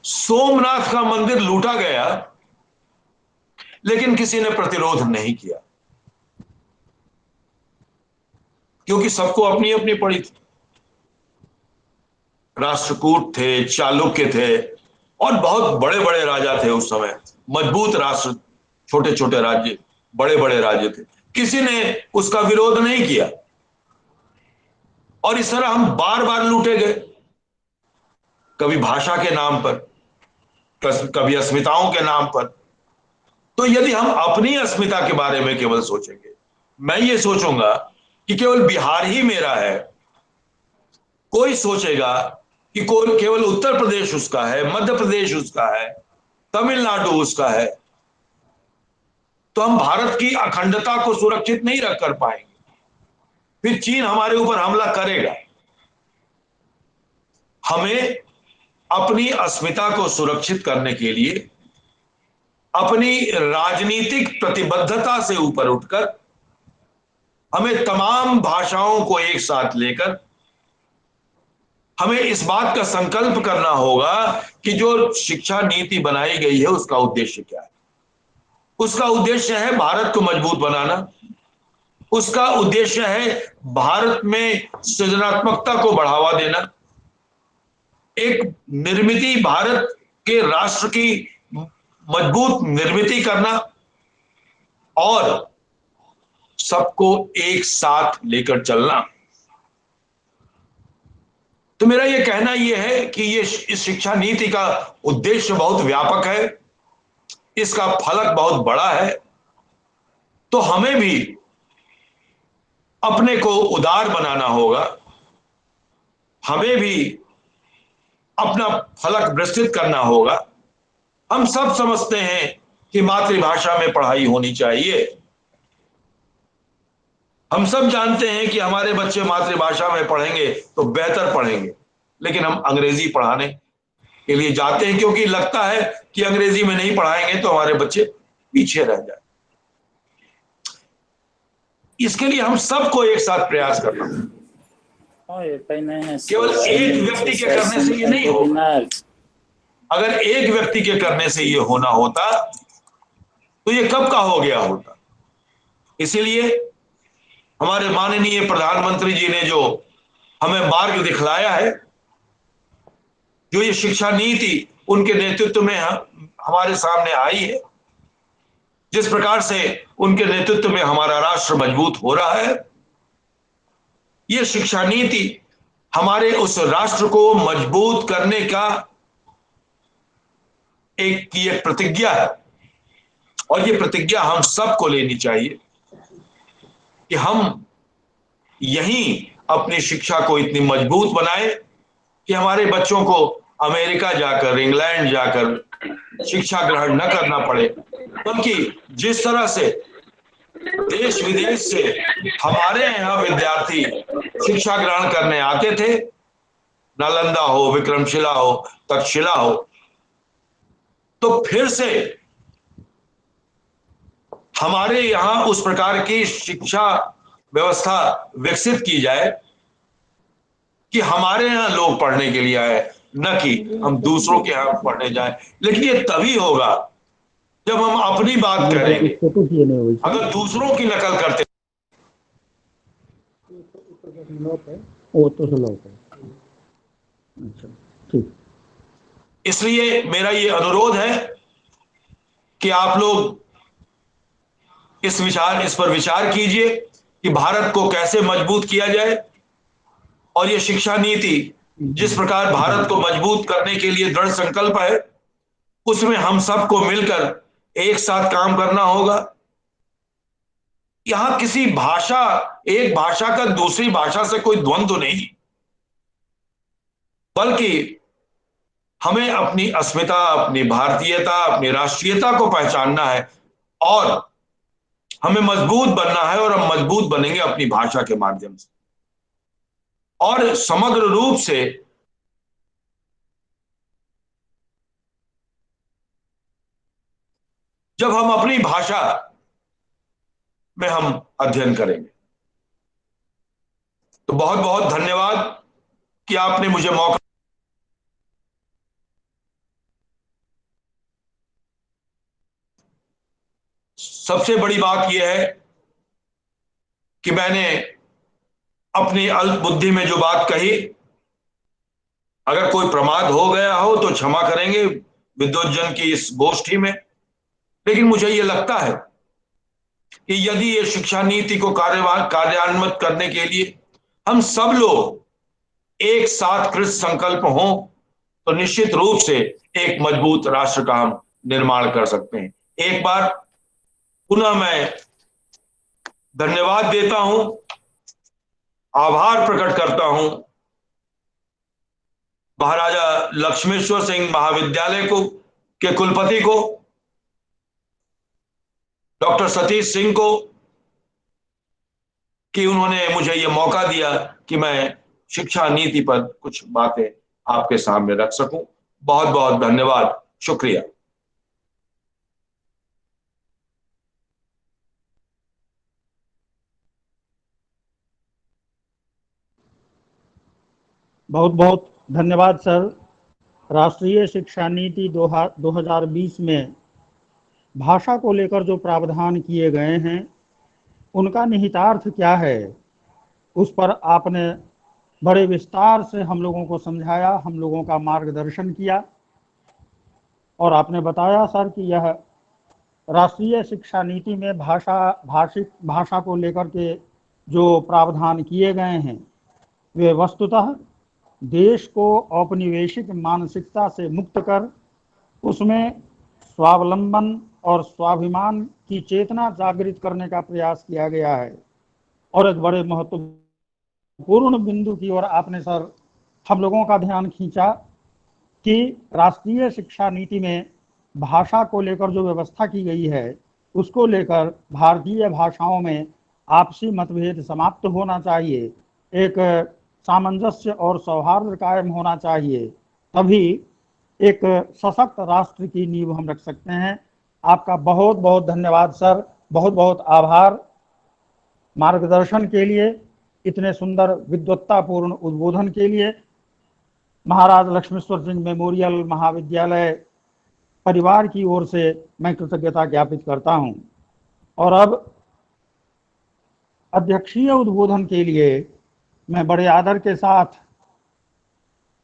E: सोमनाथ का मंदिर लूटा गया, लेकिन किसी ने प्रतिरोध नहीं किया, क्योंकि सबको अपनी अपनी पड़ी थी। राष्ट्रकूट थे, चालुक्य थे और बहुत बड़े बड़े राजा थे उस समय, मजबूत राष्ट्र, छोटे छोटे राज्य, बड़े बड़े राज्य थे, किसी ने उसका विरोध नहीं किया। और इस तरह हम बार बार लूटे गए, कभी भाषा के नाम पर, कभी अस्मिताओं के नाम पर। तो यदि हम अपनी अस्मिता के बारे में केवल सोचेंगे, मैं ये सोचूंगा कि केवल बिहार ही मेरा है, कोई सोचेगा कि केवल उत्तर प्रदेश उसका है, मध्य प्रदेश उसका है, तमिलनाडु उसका है, तो हम भारत की अखंडता को सुरक्षित नहीं रख कर पाएंगे। फिर चीन हमारे ऊपर हमला करेगा। हमें अपनी अस्मिता को सुरक्षित करने के लिए अपनी राजनीतिक प्रतिबद्धता से ऊपर उठकर हमें तमाम भाषाओं को एक साथ लेकर हमें इस बात का संकल्प करना होगा कि जो शिक्षा नीति बनाई गई है उसका उद्देश्य क्या है। उसका उद्देश्य है भारत को मजबूत बनाना, उसका उद्देश्य है भारत में सृजनात्मकता को बढ़ावा देना, एक निर्मिति, भारत के राष्ट्र की मजबूत निर्मिति करना और सबको एक साथ लेकर चलना। तो मेरा यह कहना यह है कि इस शिक्षा नीति का उद्देश्य बहुत व्यापक है, इसका फलक बहुत बड़ा है। तो हमें भी अपने को उदार बनाना होगा, हमें भी अपना फलक विस्तृत करना होगा। हम सब समझते हैं कि मातृभाषा में पढ़ाई होनी चाहिए, हम सब जानते हैं कि हमारे बच्चे मातृभाषा में पढ़ेंगे तो बेहतर पढ़ेंगे, लेकिन हम अंग्रेजी पढ़ाने के लिए जाते हैं क्योंकि लगता है कि अंग्रेजी में नहीं पढ़ाएंगे तो हमारे बच्चे पीछे रह जाए। इसके लिए हम सबको एक साथ प्रयास करना है। केवल एक व्यक्ति के करने से ये नहीं होगा। अगर एक व्यक्ति के करने से ये होना होता तो ये कब का हो गया होता। इसीलिए हमारे माननीय प्रधानमंत्री जी ने जो हमें मार्ग दिखलाया है, जो ये शिक्षा नीति उनके नेतृत्व में हमारे सामने आई है, जिस प्रकार से उनके नेतृत्व में हमारा राष्ट्र मजबूत हो रहा है, ये शिक्षा नीति हमारे उस राष्ट्र को मजबूत करने का एक प्रतिज्ञा है, और ये प्रतिज्ञा हम सबको लेनी चाहिए कि हम यहीं अपनी शिक्षा को इतनी मजबूत बनाएं कि हमारे बच्चों को अमेरिका जाकर, इंग्लैंड जाकर शिक्षा ग्रहण न करना पड़े, बल्कि जिस तरह से देश विदेश से हमारे यहाँ विद्यार्थी शिक्षा ग्रहण करने आते थे, नालंदा हो, विक्रमशिला हो, तक्षशिला हो, तो फिर से हमारे यहाँ उस प्रकार की शिक्षा व्यवस्था विकसित की जाए कि हमारे यहाँ लोग पढ़ने के लिए आए, न कि हम दूसरों के यहाँ पढ़ने जाएं। लेकिन ये तभी होगा जब हम अपनी बात करेंगे। अगर दूसरों की नकल करते इसलिए मेरा ये अनुरोध है कि आप लोग इस पर विचार कीजिए कि भारत को कैसे मजबूत किया जाए, और ये शिक्षा नीति जिस प्रकार भारत को मजबूत करने के लिए दृढ़ संकल्प है, उसमें हम सबको मिलकर एक साथ काम करना होगा। यहां किसी भाषा, एक भाषा का दूसरी भाषा से कोई द्वंद्व नहीं, बल्कि हमें अपनी अस्मिता, अपनी भारतीयता, अपनी राष्ट्रीयता को पहचानना है, और हमें मजबूत बनना है, और हम मजबूत बनेंगे अपनी भाषा के माध्यम से। और समग्र रूप से जब हम अपनी भाषा में हम अध्ययन करेंगे, तो बहुत बहुत धन्यवाद कि आपने मुझे मौका। सबसे बड़ी बात यह है कि मैंने अपनी अल्प बुद्धि में जो बात कही, अगर कोई प्रमाद हो गया हो तो क्षमा करेंगे विद्वज्जन की इस गोष्ठी में। लेकिन मुझे यह लगता है कि यदि ये शिक्षा नीति को कार्यान्वित करने के लिए हम सब लोग एक साथ कृत संकल्प हों, तो निश्चित रूप से एक मजबूत राष्ट्र का हम निर्माण कर सकते हैं। एक बार पुनः मैं धन्यवाद देता हूं, आभार प्रकट करता हूं महाराजा लक्ष्मेश्वर सिंह महाविद्यालय के कुलपति को, डॉक्टर सतीश सिंह को, कि उन्होंने मुझे यह मौका दिया कि मैं शिक्षा नीति पर कुछ बातें आपके सामने रख सकूं। बहुत बहुत धन्यवाद, शुक्रिया।
A: बहुत बहुत धन्यवाद सर। राष्ट्रीय शिक्षा नीति 2020 में भाषा को लेकर जो प्रावधान किए गए हैं, उनका निहितार्थ क्या है, उस पर आपने बड़े विस्तार से हम लोगों को समझाया, हम लोगों का मार्गदर्शन किया, और आपने बताया सर कि यह राष्ट्रीय शिक्षा नीति में भाषा को लेकर के जो प्रावधान किए गए हैं, वे वस्तुतः देश को औपनिवेशिक मानसिकता से मुक्त कर उसमें स्वावलंबन और स्वाभिमान की चेतना जागृत करने का प्रयास किया गया है। और एक बड़े महत्वपूर्ण बिंदु की ओर आपने सर हम लोगों का ध्यान खींचा कि राष्ट्रीय शिक्षा नीति में भाषा को लेकर जो व्यवस्था की गई है, उसको लेकर भारतीय भाषाओं में आपसी मतभेद समाप्त होना चाहिए, एक सामंजस्य और सौहार्द कायम होना चाहिए, तभी एक सशक्त राष्ट्र की नींव हम रख सकते हैं। आपका बहुत बहुत धन्यवाद सर, बहुत बहुत आभार मार्गदर्शन के लिए, इतने सुंदर विद्वत्तापूर्ण उद्बोधन के लिए। महाराज लक्ष्मेश्वर सिंह मेमोरियल महाविद्यालय परिवार की ओर से मैं कृतज्ञता ज्ञापित करता हूं। और अब अध्यक्षीय उद्बोधन के लिए मैं बड़े आदर के साथ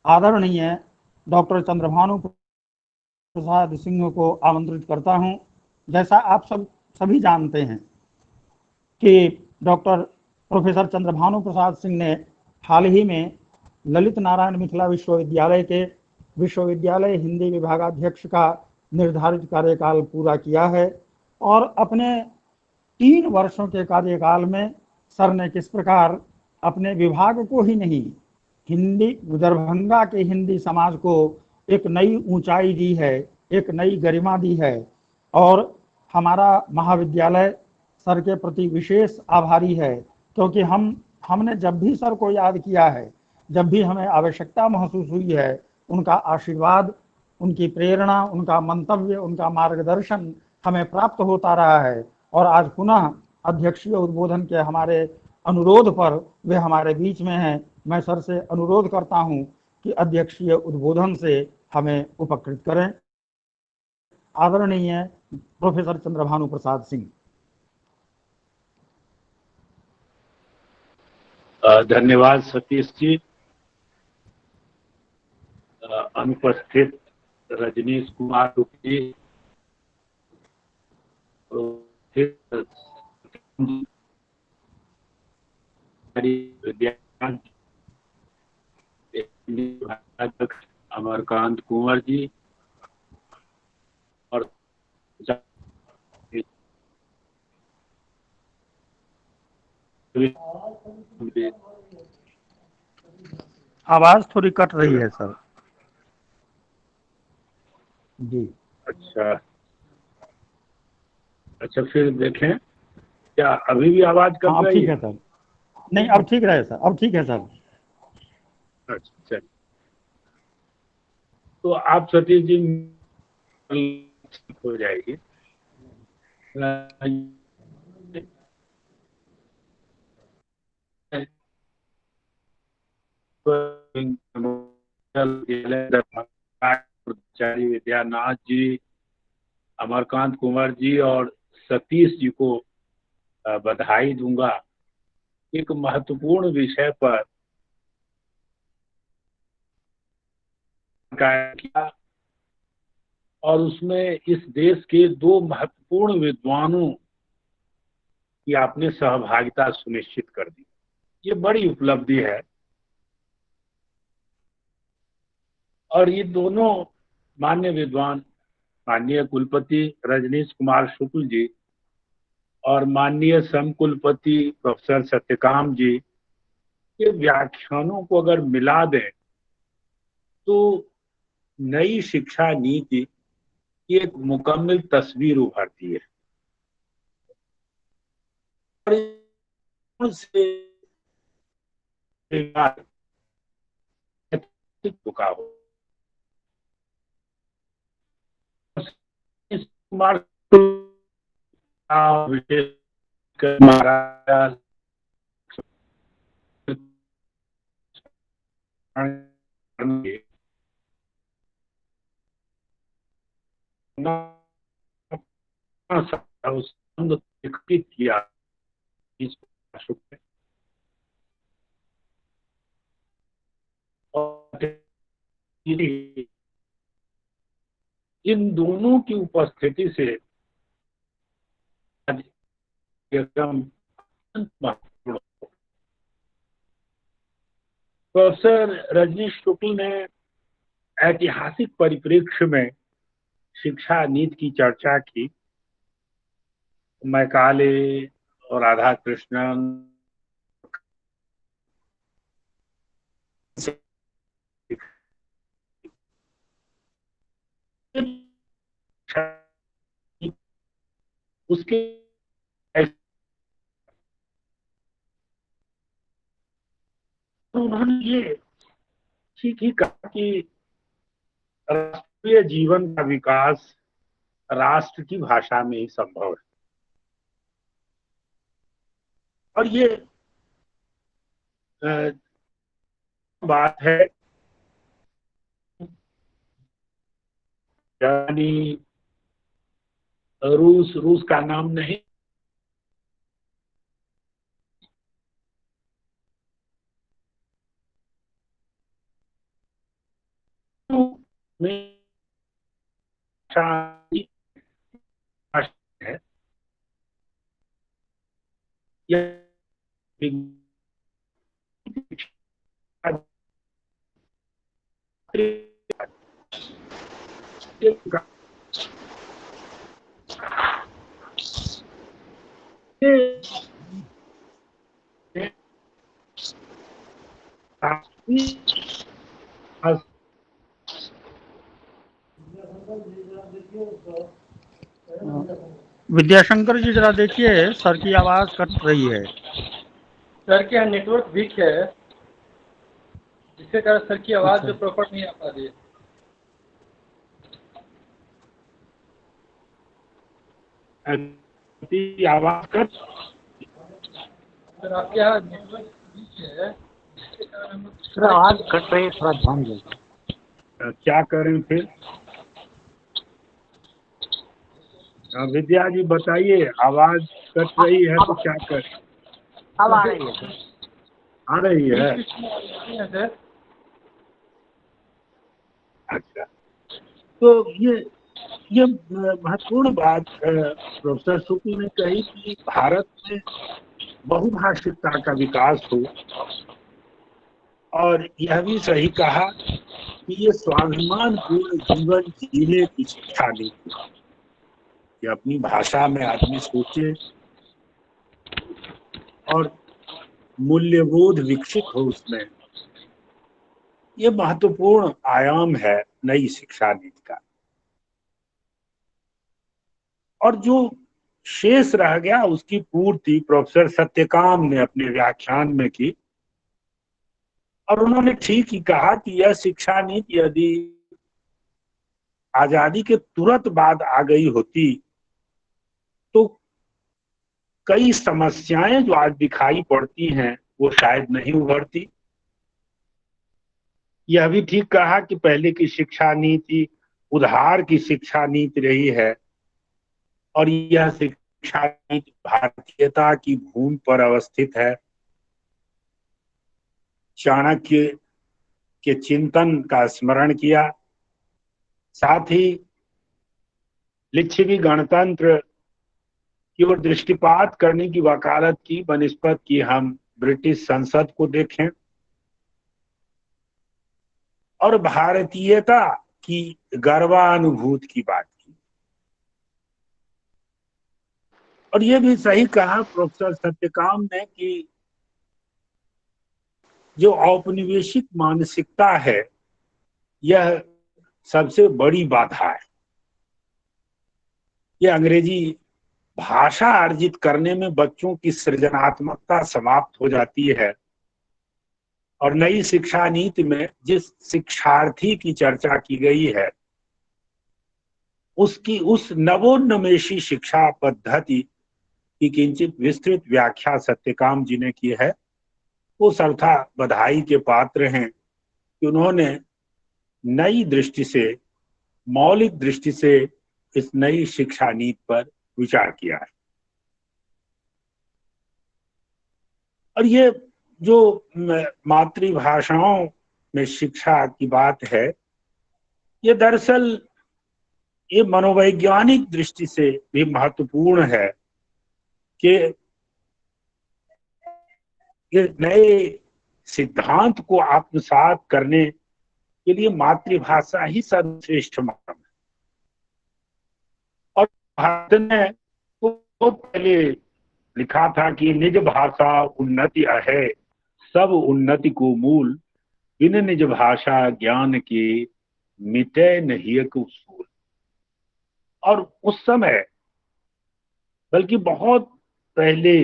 A: आदरणीय डॉक्टर चंद्रभानु प्रसाद सिंह को आमंत्रित करता हूं। जैसा आप सभी जानते हैं कि डॉक्टर चंद्रभानु प्रसाद सिंह ने हाल ही में ललित नारायण मिथिला विश्वविद्यालय के विश्वविद्यालय हिंदी विभागाध्यक्ष का निर्धारित कार्यकाल पूरा किया है और अपने 3 वर्षों के कार्यकाल में सर ने किस प्रकार अपने विभाग को ही नहीं, हिंदी दरभंगा के हिंदी समाज को एक नई ऊंचाई दी है, एक नई गरिमा दी है। और हमारा महाविद्यालय सर के प्रति विशेष आभारी है, क्योंकि हमने जब भी सर को याद किया है, जब भी हमें आवश्यकता महसूस हुई है, उनका आशीर्वाद, उनकी प्रेरणा, उनका मंतव्य, उनका मार्गदर्शन हमें प्राप्त होता रहा है। और आज पुनः अध्यक्षीय उद्बोधन के हमारे अनुरोध पर वे हमारे बीच में हैं। मैं सर से अनुरोध करता हूं कि अध्यक्षीय उद्बोधन से हमें उपकृत करें। आदरणीय प्रोफेसर चंद्रभानु प्रसाद सिंह।
F: धन्यवाद सतीश जी। अनुपस्थित रजनीश कुमार जी, अमरकांत कुंवर जी और
A: आवाज थोड़ी कट रही है सर जी।
F: अच्छा फिर देखें, क्या अभी भी आवाज कट रही
A: ठीक है सर? नहीं, अब ठीक रहे सर, अब ठीक है सर।
F: अच्छा, तो आप सतीश जी हो जाएगी। विद्यानाथ जी, अमरकांत कुंवर जी और सतीश जी को बधाई दूंगा। एक महत्वपूर्ण विषय पर किया और उसमें इस देश के 2 महत्वपूर्ण विद्वानों की आपने सहभागिता सुनिश्चित कर दी। ये बड़ी उपलब्धि है और ये दोनों मान्य विद्वान, माननीय कुलपति रजनीश कुमार शुक्ल जी और माननीय समकुलपति प्रोफेसर सत्यकाम जी के व्याख्यानों को अगर मिला दें तो नई शिक्षा नीति की एक मुकम्मल तस्वीर उभरती है। से चुका हो कुमार महाराज किया इन दोनों की उपस्थिति से एकदम महत्वपूर्ण। प्रोफेसर रजनीश शुक्ल ने ऐतिहासिक परिप्रेक्ष्य में शिक्षा नीति की चर्चा की। मैकाले और राधा कृष्णन उसके उन्होंने ये ठीक ही कहा कि राष्ट्रीय जीवन का विकास राष्ट्र की भाषा में ही संभव है और ये बात है यानी रूस का नाम नहीं, है
A: विद्याशंकर जी जरा देखिए, सर की आवाज कट रही है।
D: सर के यहाँ नेटवर्क वीक है, जिसके कारण सर की आवाज
A: अच्छा।
D: जो प्रॉपर नहीं आ पा रही है।
F: आवाज कट,
D: सर आपके यहाँ नेटवर्क वीक है, जिसके कारण हम लोग
G: सर आवाज कट रही है, थोड़ा ध्यान दीजिए।
F: क्या करें फिर? विद्या जी बताइए, आवाज कट रही है तो क्या करें?
G: अब आ रही है सर।
F: आ रही है।
D: सर
F: अच्छा, तो ये महत्वपूर्ण बात प्रोफेसर शुक्ल ने कही कि भारत में बहुभाषिकता का विकास हो, और यह भी सही कहा कि ये स्वाभिमान पूर्ण जीवन जीने की शिक्षा नीति, कि अपनी भाषा में आदमी सोचे और मूल्यबोध विकसित हो उसमें, ये महत्वपूर्ण आयाम है नई शिक्षा नीति का। और जो शेष रह गया उसकी पूर्ति प्रोफेसर सत्यकाम ने अपने व्याख्यान में की, और उन्होंने ठीक ही कहा कि यह शिक्षा नीति यदि आजादी के तुरंत बाद आ गई होती तो कई समस्याएं जो आज दिखाई पड़ती हैं वो शायद नहीं उभरती। यह भी ठीक कहा कि पहले की शिक्षा नीति उधार की शिक्षा नीति रही है, और यह शिक्षा नीति भारतीयता की भूमि पर अवस्थित है। चाणक्य के चिंतन का स्मरण किया, साथ ही लिच्छवी गणतंत्र की ओर दृष्टिपात करने की वकालत की बनिस्बत की हम ब्रिटिश संसद को देखें, और भारतीयता की गर्वानुभूति की बात की। और यह भी सही कहा प्रोफेसर सत्यकाम ने कि जो औपनिवेशिक मानसिकता है यह सबसे बड़ी बाधा है। यह अंग्रेजी भाषा अर्जित करने में बच्चों की सृजनात्मकता समाप्त हो जाती है, और नई शिक्षा नीति में जिस शिक्षार्थी की चर्चा की गई है उसकी उस नवोन्मेषी शिक्षा पद्धति की किंचित विस्तृत व्याख्या सत्यकाम जी ने की है। वो सर्वथा बधाई के पात्र हैं कि उन्होंने नई दृष्टि से, मौलिक दृष्टि से इस नई शिक्षा नीति पर विचार किया है। और ये जो मातृभाषाओं में शिक्षा की बात है, ये दरअसल ये मनोवैज्ञानिक दृष्टि से भी महत्वपूर्ण है कि ये नए सिद्धांत को आत्मसात करने के लिए मातृभाषा ही सर्वश्रेष्ठ माध्यम है। और भारत ने बहुत पहले लिखा था कि निज भाषा उन्नति है, सब उन्नति को मूल, बिन निज भाषा ज्ञान के मिटे नहीं उसूल। और उस समय, बल्कि बहुत पहले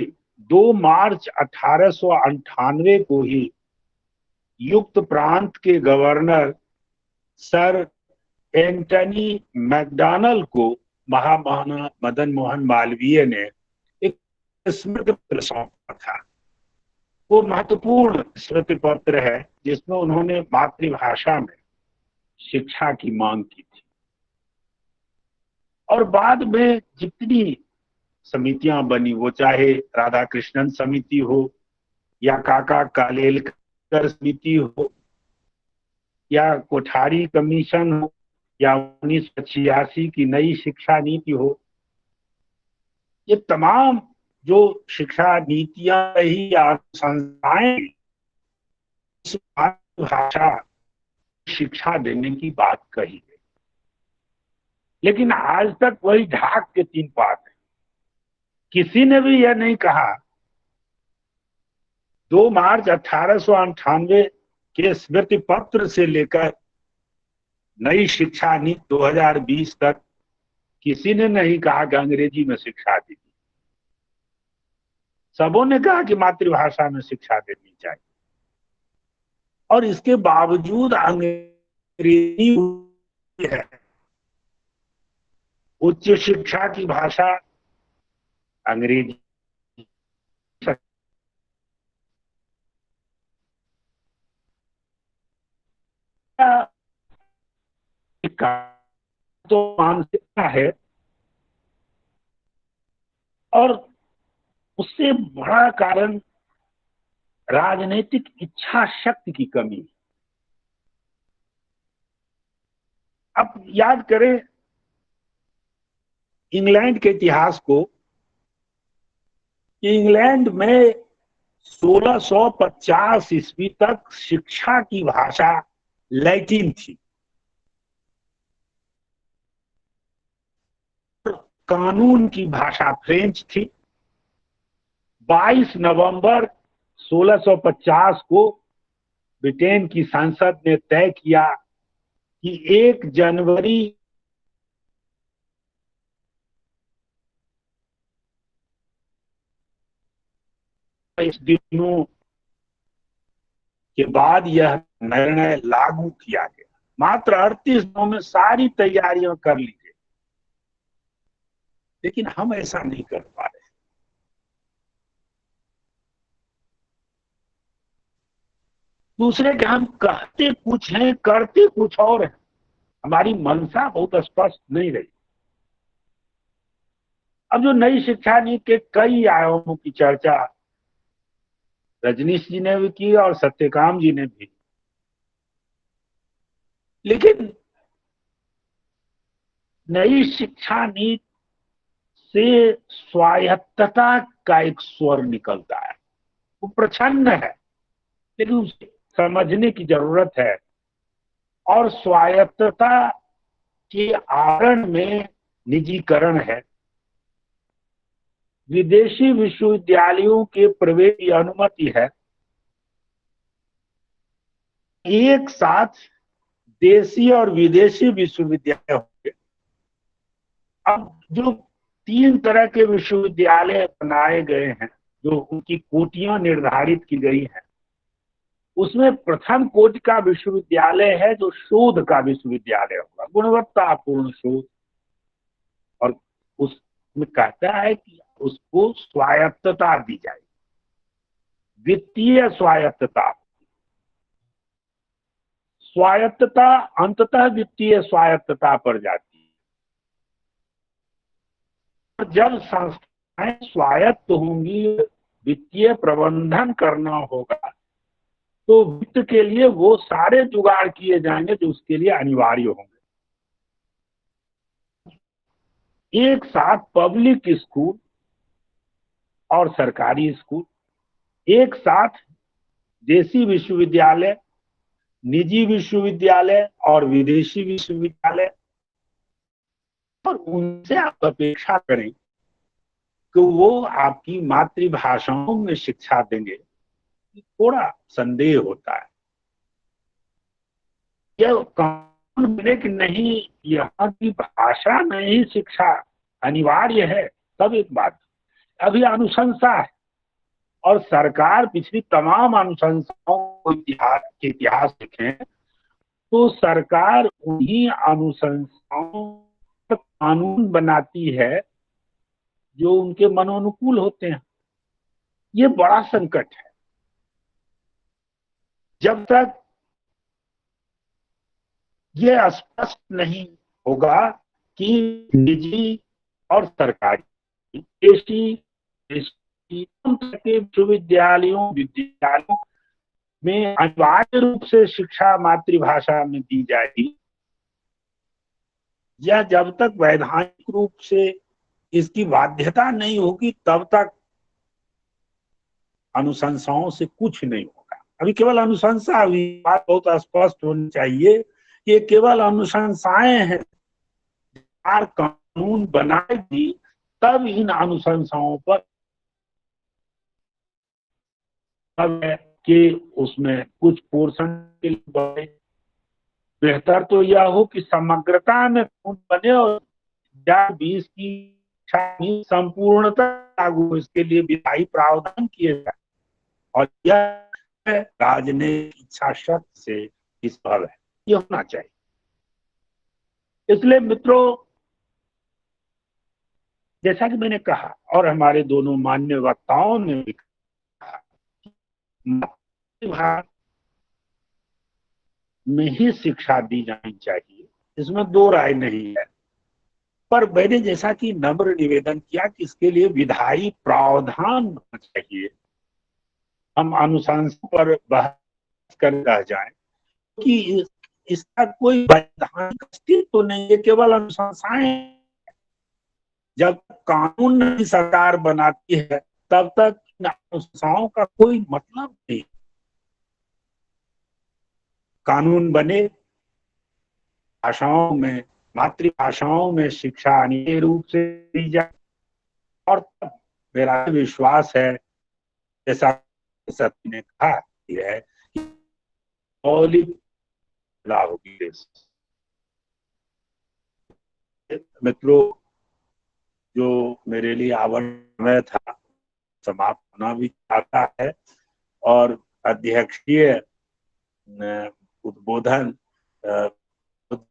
F: 2 मार्च 1898 को ही युक्त प्रांत के गवर्नर सर एंटनी मैकडॉनल्ड को महामना मदन मोहन मालवीय ने एक स्मृति पत्र सौंपा था। वो महत्वपूर्ण स्मृति पत्र है जिसमें उन्होंने मातृभाषा में शिक्षा की मांग की थी। और बाद में जितनी समितियां बनी, वो चाहे राधा कृष्णन समिति हो या काका कालेलकर समिति हो या कोठारी कमीशन हो या 1986 की नई शिक्षा नीति हो, ये तमाम जो शिक्षा नीतियां रही या संस्थाएं इस भाषा शिक्षा देने की बात कही गई, लेकिन आज तक वही ढाक के 3 पात है। किसी ने भी यह नहीं कहा 2 मार्च 1898 के स्मृति पत्र से लेकर नई शिक्षा नीति 2020 तक किसी ने नहीं कहा कि अंग्रेजी में शिक्षा दी। सबों ने कहा कि मातृभाषा में शिक्षा देनी चाहिए, और इसके बावजूद अंग्रेजी है। उच्च शिक्षा की भाषा अंग्रेजी तो मानसिकता है, और उससे बड़ा कारण राजनीतिक इच्छा शक्ति की कमी। अब याद करें इंग्लैंड के इतिहास को। इंग्लैंड में 1650 ईस्वी तक शिक्षा की भाषा लैटिन थी, कानून की भाषा फ्रेंच थी। 22 नवंबर 1650 को ब्रिटेन की संसद ने तय किया कि 1 जनवरी इस दिनों के बाद यह निर्णय लागू किया गया। मात्र 38 दिनों में सारी तैयारियां कर ली गई, लेकिन हम ऐसा नहीं कर पा रहे। दूसरे के हम कहते कुछ हैं, करते कुछ और हैं। हमारी मंशा बहुत स्पष्ट नहीं रही। अब जो नई शिक्षा नीति के कई आयामों की चर्चा रजनीश जी ने भी की और सत्यकाम जी ने भी, लेकिन नई शिक्षा नीति से स्वायत्तता का एक स्वर निकलता है। वो प्रछन्न है, लेकिन उसे समझने की जरूरत है। और स्वायत्तता के आवरण में निजीकरण है। विदेशी विश्वविद्यालयों के प्रवेश की अनुमति है। एक साथ देशी और विदेशी विश्वविद्यालय होंगे। अब जो 3 तरह के विश्वविद्यालय बनाए गए हैं, जो उनकी कोटियां निर्धारित की गई हैं, उसमें प्रथम कोटि का विश्वविद्यालय है जो शोध का विश्वविद्यालय होगा, गुणवत्तापूर्ण शोध। और उसमें कहता है कि उसको स्वायत्तता दी जाए, वित्तीय स्वायत्तता। स्वायत्तता अंततः वित्तीय स्वायत्तता पर जाती है। जब संस्थाएं स्वायत्त होंगी, वित्तीय प्रबंधन करना होगा, तो वित्त के लिए वो सारे जुगाड़ किए जाएंगे जो उसके लिए अनिवार्य होंगे। एक साथ पब्लिक स्कूल और सरकारी स्कूल, एक साथ देशी विश्वविद्यालय, निजी विश्वविद्यालय और विदेशी विश्वविद्यालय, और उनसे आप अपेक्षा करें कि वो आपकी मातृभाषाओं में शिक्षा देंगे, थोड़ा संदेह होता है। यह कानून बने कि नहीं यहाँ की भाषा में ही शिक्षा अनिवार्य है, तब एक बात। अभी अनुशंसा है, और सरकार पिछली तमाम अनुशंसाओं को के इतिहास देखें तो सरकार उन्हीं अनुशंसाओं पर कानून बनाती है जो उनके मनोनुकूल होते हैं। ये बड़ा संकट है। जब तक ये स्पष्ट नहीं होगा कि निजी और सरकारी देशी के विश्वविद्यालयों में अनिवार्य रूप से शिक्षा मातृभाषा में दी जाएगी, या जब तक वैधानिक रूप से इसकी बाध्यता नहीं होगी, तब तक अनुशंसाओं से कुछ नहीं होगा। अभी केवल अनुशंसा हुई, बात बहुत स्पष्ट होनी चाहिए। ये केवल अनुशंसाएं हैं। कानून बनाएगी तब इन अनुशंसाओं पर कि उसमें कुछ पोर्शन के लिए बढ़े। बेहतर तो यह हो कि समग्रता में बने और 2020 की संपूर्णता लागू हो, इसके लिए विधायी प्रावधान किए जाए और यह राजनीतिक इच्छा शक्ति से संभव है, ये होना चाहिए। इसलिए मित्रों, जैसा कि मैंने कहा और हमारे दोनों मान्य वक्ताओं ने भी कहा, मातृभाषा में ही शिक्षा दी जानी चाहिए, इसमें दो राय नहीं है। पर मैंने जैसा कि नम्र निवेदन किया कि इसके लिए विधायी प्रावधान होना चाहिए। हम अनुशंसा पर बहस कर रह जाएं कि इसका कोई वैधानिक अस्तित्व तो नहीं है, केवल अनुशंसाएं। जब कानून नहीं सरकार बनाती है तब तक इन अनुशंसाओं का कोई मतलब नहीं। कानून बने, भाषाओं में, मातृभाषाओं में शिक्षा अनिवार्य रूप से दी जाए और तब मेरा विश्वास है, जैसा सत्य ने कहा है कि मौलिक लाभ होगी देश। मित्रों, जो मेरे लिए आवश्यक था समाप्त होना भी चाहता है और अध्यक्षीय उद्बोधन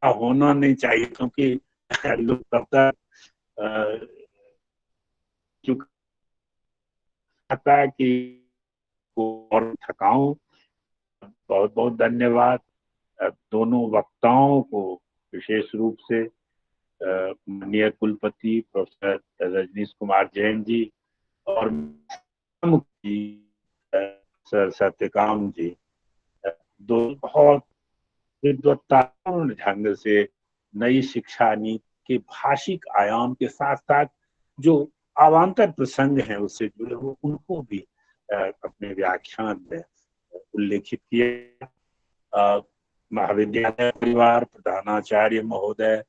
F: होना नहीं चाहिए, क्योंकि लोग तब तक चुका है कि और थकाऊं। बहुत बहुत धन्यवाद दोनों वक्ताओं को, विशेष रूप से माननीय कुलपति प्रोफेसर रजनीश कुमार जैन जी और सर सत्यकाम जी, दो बहुत विद्वत्तापूर्ण ढंग से नई शिक्षा नीति के भाषिक आयाम के साथ साथ जो अवान्तर प्रसंग हैं उससे जुड़े हुए उनको भी अपने व्याख्यान में उल्लेखित किया। महाविद्यालय परिवार प्रधानाचार्य महोदय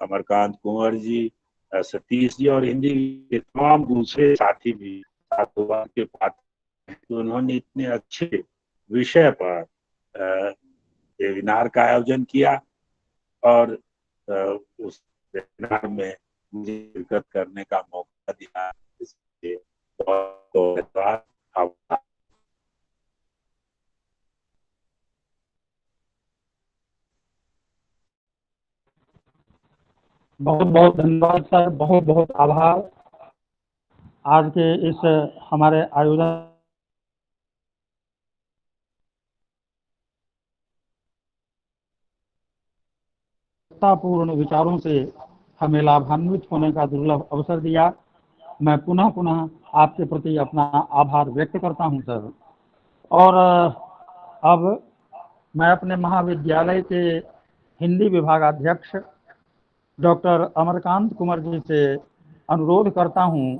F: अमरकांत कुंवर जी, सतीश जी और हिंदी के तमाम दूसरे साथी भी के पात्र, तो उन्होंने इतने अच्छे विषय पर वेबिनार का आयोजन किया और उस वेबिनार में मुझे शिरकत करने का मौका दिया। इसलिए बहुत धन्यवाद।
A: बहुत बहुत धन्यवाद सर, बहुत बहुत आभार। आज के इस हमारे आयोजन पूर्ण विचारों से हमें लाभान्वित होने का दुर्लभ अवसर दिया। मैं पुनः पुनः आपके प्रति अपना आभार व्यक्त करता हूं सर। और अब मैं अपने महाविद्यालय के हिंदी विभागाध्यक्ष डॉक्टर अमरकांत कुंवर जी से अनुरोध करता हूं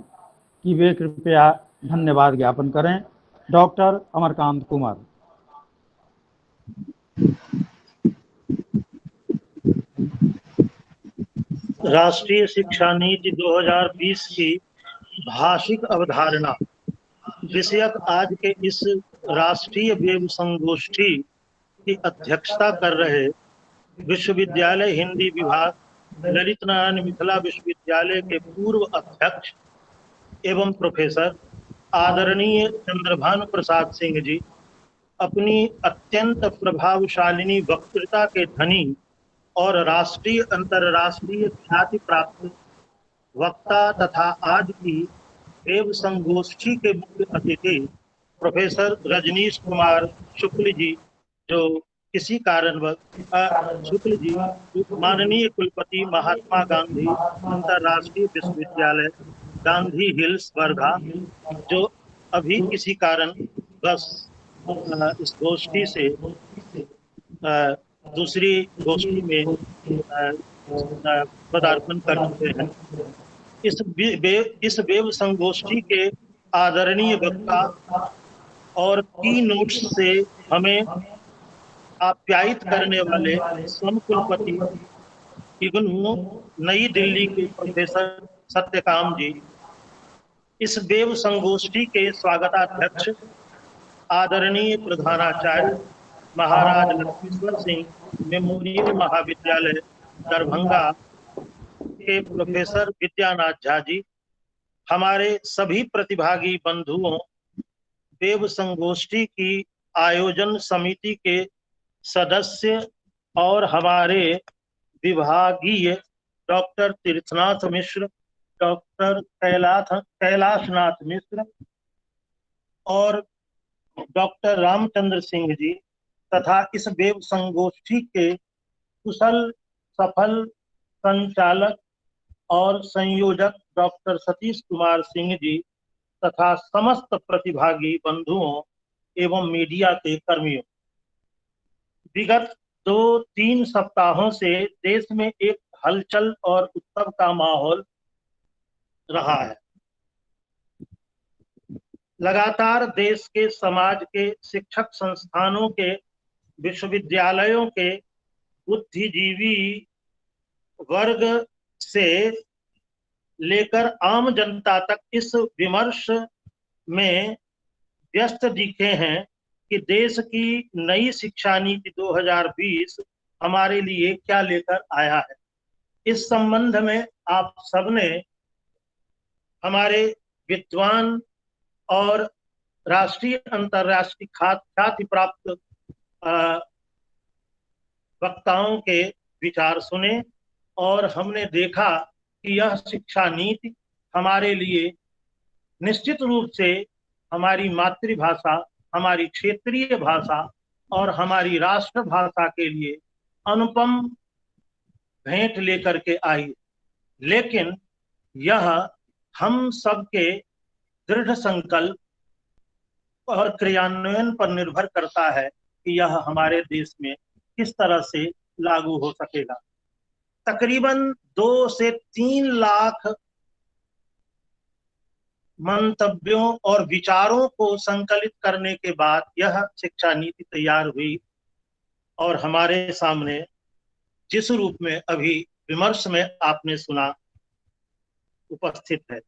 A: कि वे कृपया धन्यवाद ज्ञापन करें। डॉक्टर अमरकांत कुंवर।
H: राष्ट्रीय शिक्षा नीति 2020 की भाषिक अवधारणा विषयक आज के इस राष्ट्रीय वेब संगोष्ठी की अध्यक्षता कर रहे विश्वविद्यालय हिंदी विभाग ललित नारायण मिथिला विश्वविद्यालय के पूर्व अध्यक्ष एवं प्रोफेसर आदरणीय चंद्रभानु प्रसाद सिंह जी अपनी अत्यंत प्रभावशालिनी वक्तृता के धनी और राष्ट्रीय अंतर्राष्ट्रीय ख्याति प्राप्त वक्ता तथा आज की वेब संगोष्ठी के मुख्य अतिथि प्रोफेसर रजनीश कुमार शुक्ल जी, जो किसी कारणवश शुक्ल जी माननीय कुलपति महात्मा गांधी अंतर्राष्ट्रीय विश्वविद्यालय गांधी हिल्स वर्धा, जो अभी किसी कारण बस इस गोष्ठी से दूसरी गोष्ठी में पदार्पण कर चुके हैं। इस वेब संगोष्ठी के आदरणीय वक्ता और की नोट्स से हमें आप्यायित करने वाले समकुलपति इग्नू नई दिल्ली के प्रोफेसर सत्यकाम जी, इस देव संगोष्ठी के स्वागताध्यक्ष आदरणीय प्रधानाचार्य महाराज लक्ष्मीश्वर सिंह मेमोरियल महाविद्यालय दरभंगा के प्रोफेसर विद्यानाथ झा जी, हमारे सभी प्रतिभागी बंधुओं, देव संगोष्ठी की आयोजन समिति के सदस्य और हमारे विभागीय डॉक्टर तीर्थनाथ मिश्र, डॉक्टर कैलाशनाथ मिश्र और डॉक्टर रामचंद्र सिंह जी तथा इस देव संगोष्ठी के कुशल सफल संचालक और संयोजक डॉक्टर सतीश कुमार सिंह जी तथा समस्त प्रतिभागी बंधुओं एवं मीडिया के कर्मियों, विगत 2-3 सप्ताहों से देश में एक हलचल और उत्सव का माहौल रहा है। लगातार देश के, समाज के, शिक्षक संस्थानों के, विश्वविद्यालयों के बुद्धिजीवी वर्ग से लेकर आम जनता तक इस विमर्श में व्यस्त दिखे हैं कि देश की नई शिक्षा नीति 2020 हमारे लिए क्या लेकर आया है। इस संबंध में आप सबने हमारे विद्वान और राष्ट्रीय अंतर्राष्ट्रीय ख्याति प्राप्त वक्ताओं के विचार सुने और हमने देखा कि यह शिक्षा नीति हमारे लिए निश्चित रूप से हमारी मातृभाषा, हमारी क्षेत्रीय भाषा और हमारी राष्ट्र भाषा के लिए अनुपम भेंट लेकर के आई, लेकिन यह हम सबके दृढ़ संकल्प और क्रियान्वयन पर निर्भर करता है कि यह हमारे देश में किस तरह से लागू हो सकेगा। तकरीबन 2 से 3 लाख मंतव्यों और विचारों को संकलित करने के बाद यह शिक्षा नीति तैयार हुई और हमारे सामने जिस रूप में अभी विमर्श में आपने सुना उपस्थित है।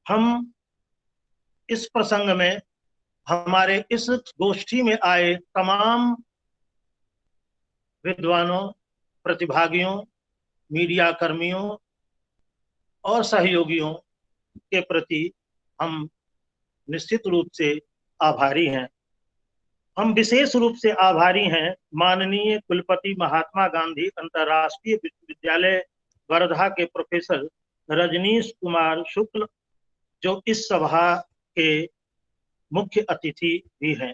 H: हम इस प्रसंग में हमारे इस गोष्ठी में आए तमाम विद्वानों, प्रतिभागियों, मीडिया कर्मियों और सहयोगियों के प्रति हम निश्चित रूप से आभारी हैं। हम विशेष रूप से आभारी हैं माननीय कुलपति महात्मा गांधी अंतर्राष्ट्रीय विश्वविद्यालय वर्धा के प्रोफेसर रजनीश कुमार शुक्ल, जो इस सभा के मुख्य अतिथि भी हैं।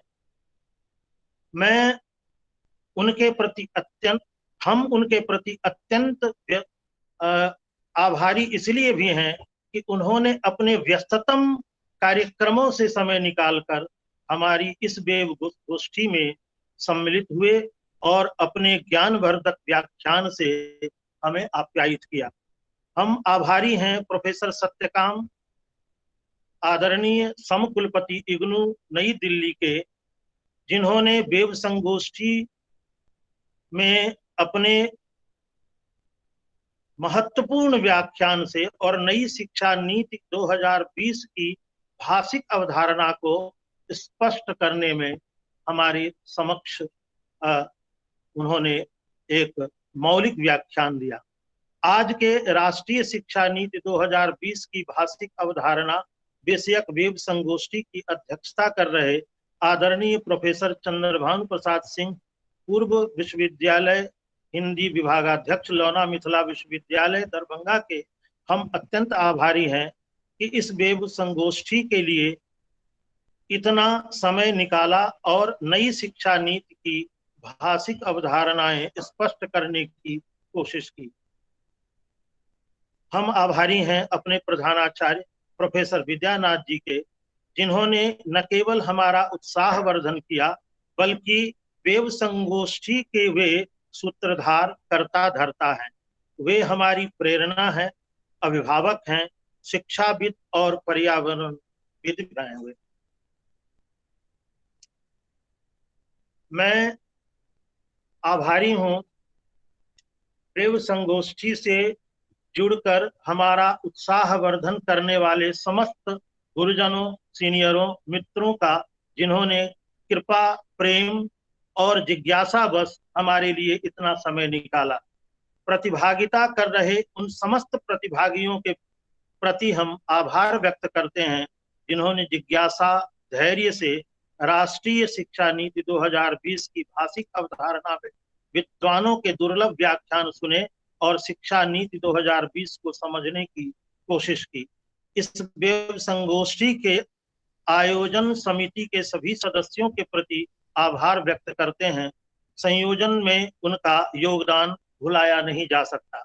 H: हम उनके प्रति अत्यंत आभारी इसलिए भी हैं कि उन्होंने अपने व्यस्ततम कार्यक्रमों से समय निकालकर हमारी इस वेब गोष्ठी में सम्मिलित हुए और अपने ज्ञानवर्धक व्याख्यान से हमें आप्यायित किया। हम आभारी हैं प्रोफेसर सत्यकाम, आदरणीय समकुलपति इग्नू नई दिल्ली के, जिन्होंने वेब संगोष्ठी में अपने महत्वपूर्ण व्याख्यान से और नई शिक्षा नीति 2020 की भाषिक अवधारणा को स्पष्ट करने में हमारे समक्ष उन्होंने एक मौलिक व्याख्यान दिया। आज के राष्ट्रीय शिक्षा नीति 2020 की भाषिक अवधारणा विषयक वेब संगोष्ठी की अध्यक्षता कर रहे आदरणीय प्रोफेसर चंद्रभानु प्रसाद सिंह, पूर्व विश्वविद्यालय हिंदी विभागाध्यक्ष लौना मिथिला विश्वविद्यालय दरभंगा के, हम अत्यंत आभारी हैं कि इस वेब संगोष्ठी के लिए इतना समय निकाला और नई शिक्षा नीति की भाषिक अवधारणाएं स्पष्ट करने की कोशिश की। हम आभारी हैं अपने प्रधानाचार्य प्रोफेसर विद्यानाथ जी के, जिन्होंने न केवल हमारा उत्साह वर्धन किया बल्कि वेब संगोष्ठी के वे सूत्रधार, कर्ता धर्ता हैं। वे हमारी प्रेरणा है, अभिभावक हैं, शिक्षाविद और पर्यावरणविद हैं। हुए मैं आभारी हूं देव संगोष्ठी से जुड़कर हमारा उत्साह वर्धन करने वाले समस्त गुरुजनों, सीनियरों, मित्रों का, जिन्होंने कृपा, प्रेम और जिज्ञासा बस हमारे लिए इतना समय निकाला। प्रतिभागिता कर रहे उन समस्त प्रतिभागियों के प्रति हम आभार व्यक्त करते हैं, जिन्होंने जिज्ञासा, धैर्य से राष्ट्रीय शिक्षा नीति 2020 की भाषिक अवधारणा में विद्वानों के दुर्लभ व्याख्यान सुने और शिक्षा नीति 2020 को समझने की कोशिश की। इस वेब संगोष्ठी के आयोजन समिति के सभी सदस्यों के प्रति आभार व्यक्त करते हैं। संयोजन में उनका योगदान भुलाया नहीं जा सकता।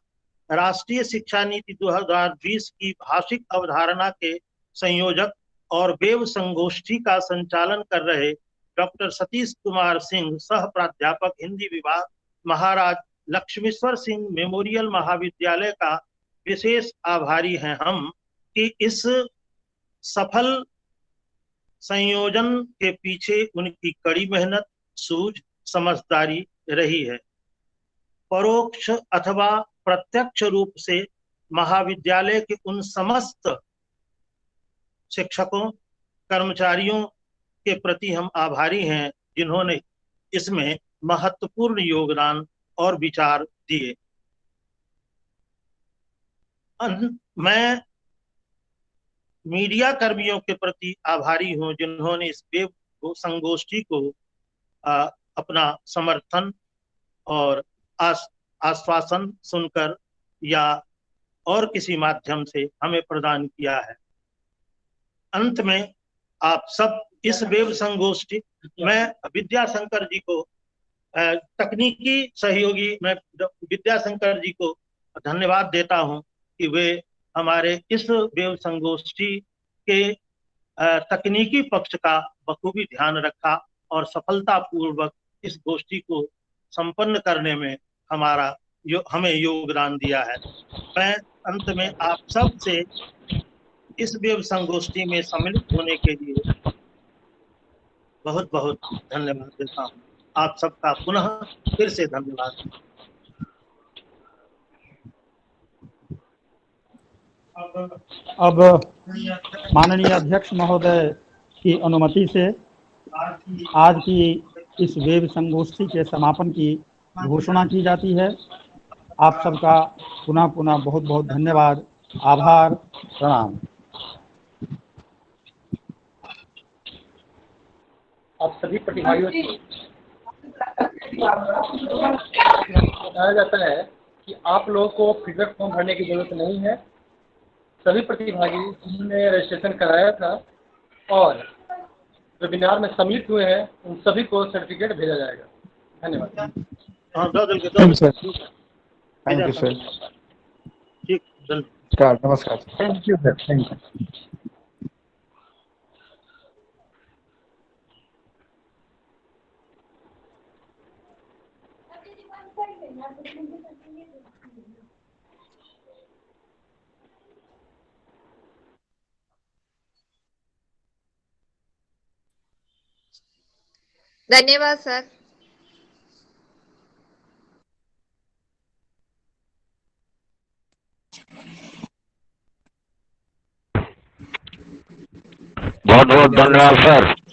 H: राष्ट्रीय शिक्षा नीति 2020 की भाषिक अवधारणा के संयोजक और वेब संगोष्ठी का संचालन कर रहे डॉक्टर सतीश कुमार सिंह, सह प्राध्यापक हिंदी विभाग, महाराज लक्ष्मीश्वर सिंह मेमोरियल महाविद्यालय का विशेष आभारी हैं हम कि इस सफल संयोजन के पीछे उनकी कड़ी मेहनत, सूझ, समझदारी रही है। परोक्ष अथवा प्रत्यक्ष रूप से महाविद्यालय के उन समस्त शिक्षकों, कर्मचारियों के प्रति हम आभारी हैं, जिन्होंने इसमें महत्वपूर्ण योगदान और विचार दिए। मैं मीडिया कर्मियों के प्रति आभारी हूं, जिन्होंने इस वेब संगोष्ठी को अपना समर्थन और आश्वासन सुनकर या और किसी माध्यम से हमें प्रदान किया है। अंत में आप सब इस वेब संगोष्ठी में विद्याशंकर जी को, तकनीकी सहयोगी, मैं विद्याशंकर जी को धन्यवाद देता हूं कि वे हमारे इस वेब संगोष्ठी के तकनीकी पक्ष का बखूबी ध्यान रखा और सफलतापूर्वक इस गोष्ठी को संपन्न करने में हमें योगदान दिया है। मैं अंत में आप सब से इस वेब संगोष्ठी में सम्मिलित होने के लिए बहुत बहुत धन्यवाद देता हूँ। आप सबका पुनः फिर से धन्यवाद।
A: अब माननीय अध्यक्ष महोदय की अनुमति से आज की इस वेब संगोष्ठी के समापन की घोषणा की जाती है। आप सबका पुनः पुनः बहुत बहुत धन्यवाद, आभार, प्रणाम।
D: आप सभी प्रतिभागियों को बताया जाता है कि आप लोगों को फीडबैक फॉर्म भरने की जरूरत नहीं है। सभी प्रतिभागी जिन्होंने रजिस्ट्रेशन कराया था और वेबिनार में सम्मिलित हुए हैं, उन सभी को सर्टिफिकेट भेजा जाएगा। धन्यवाद।
I: Thank you sir.
H: ठीक,
I: नमस्कार।
G: Thank you sir, thank you.
J: धन्यवाद सर।
G: बहुत बहुत धन्यवाद सर।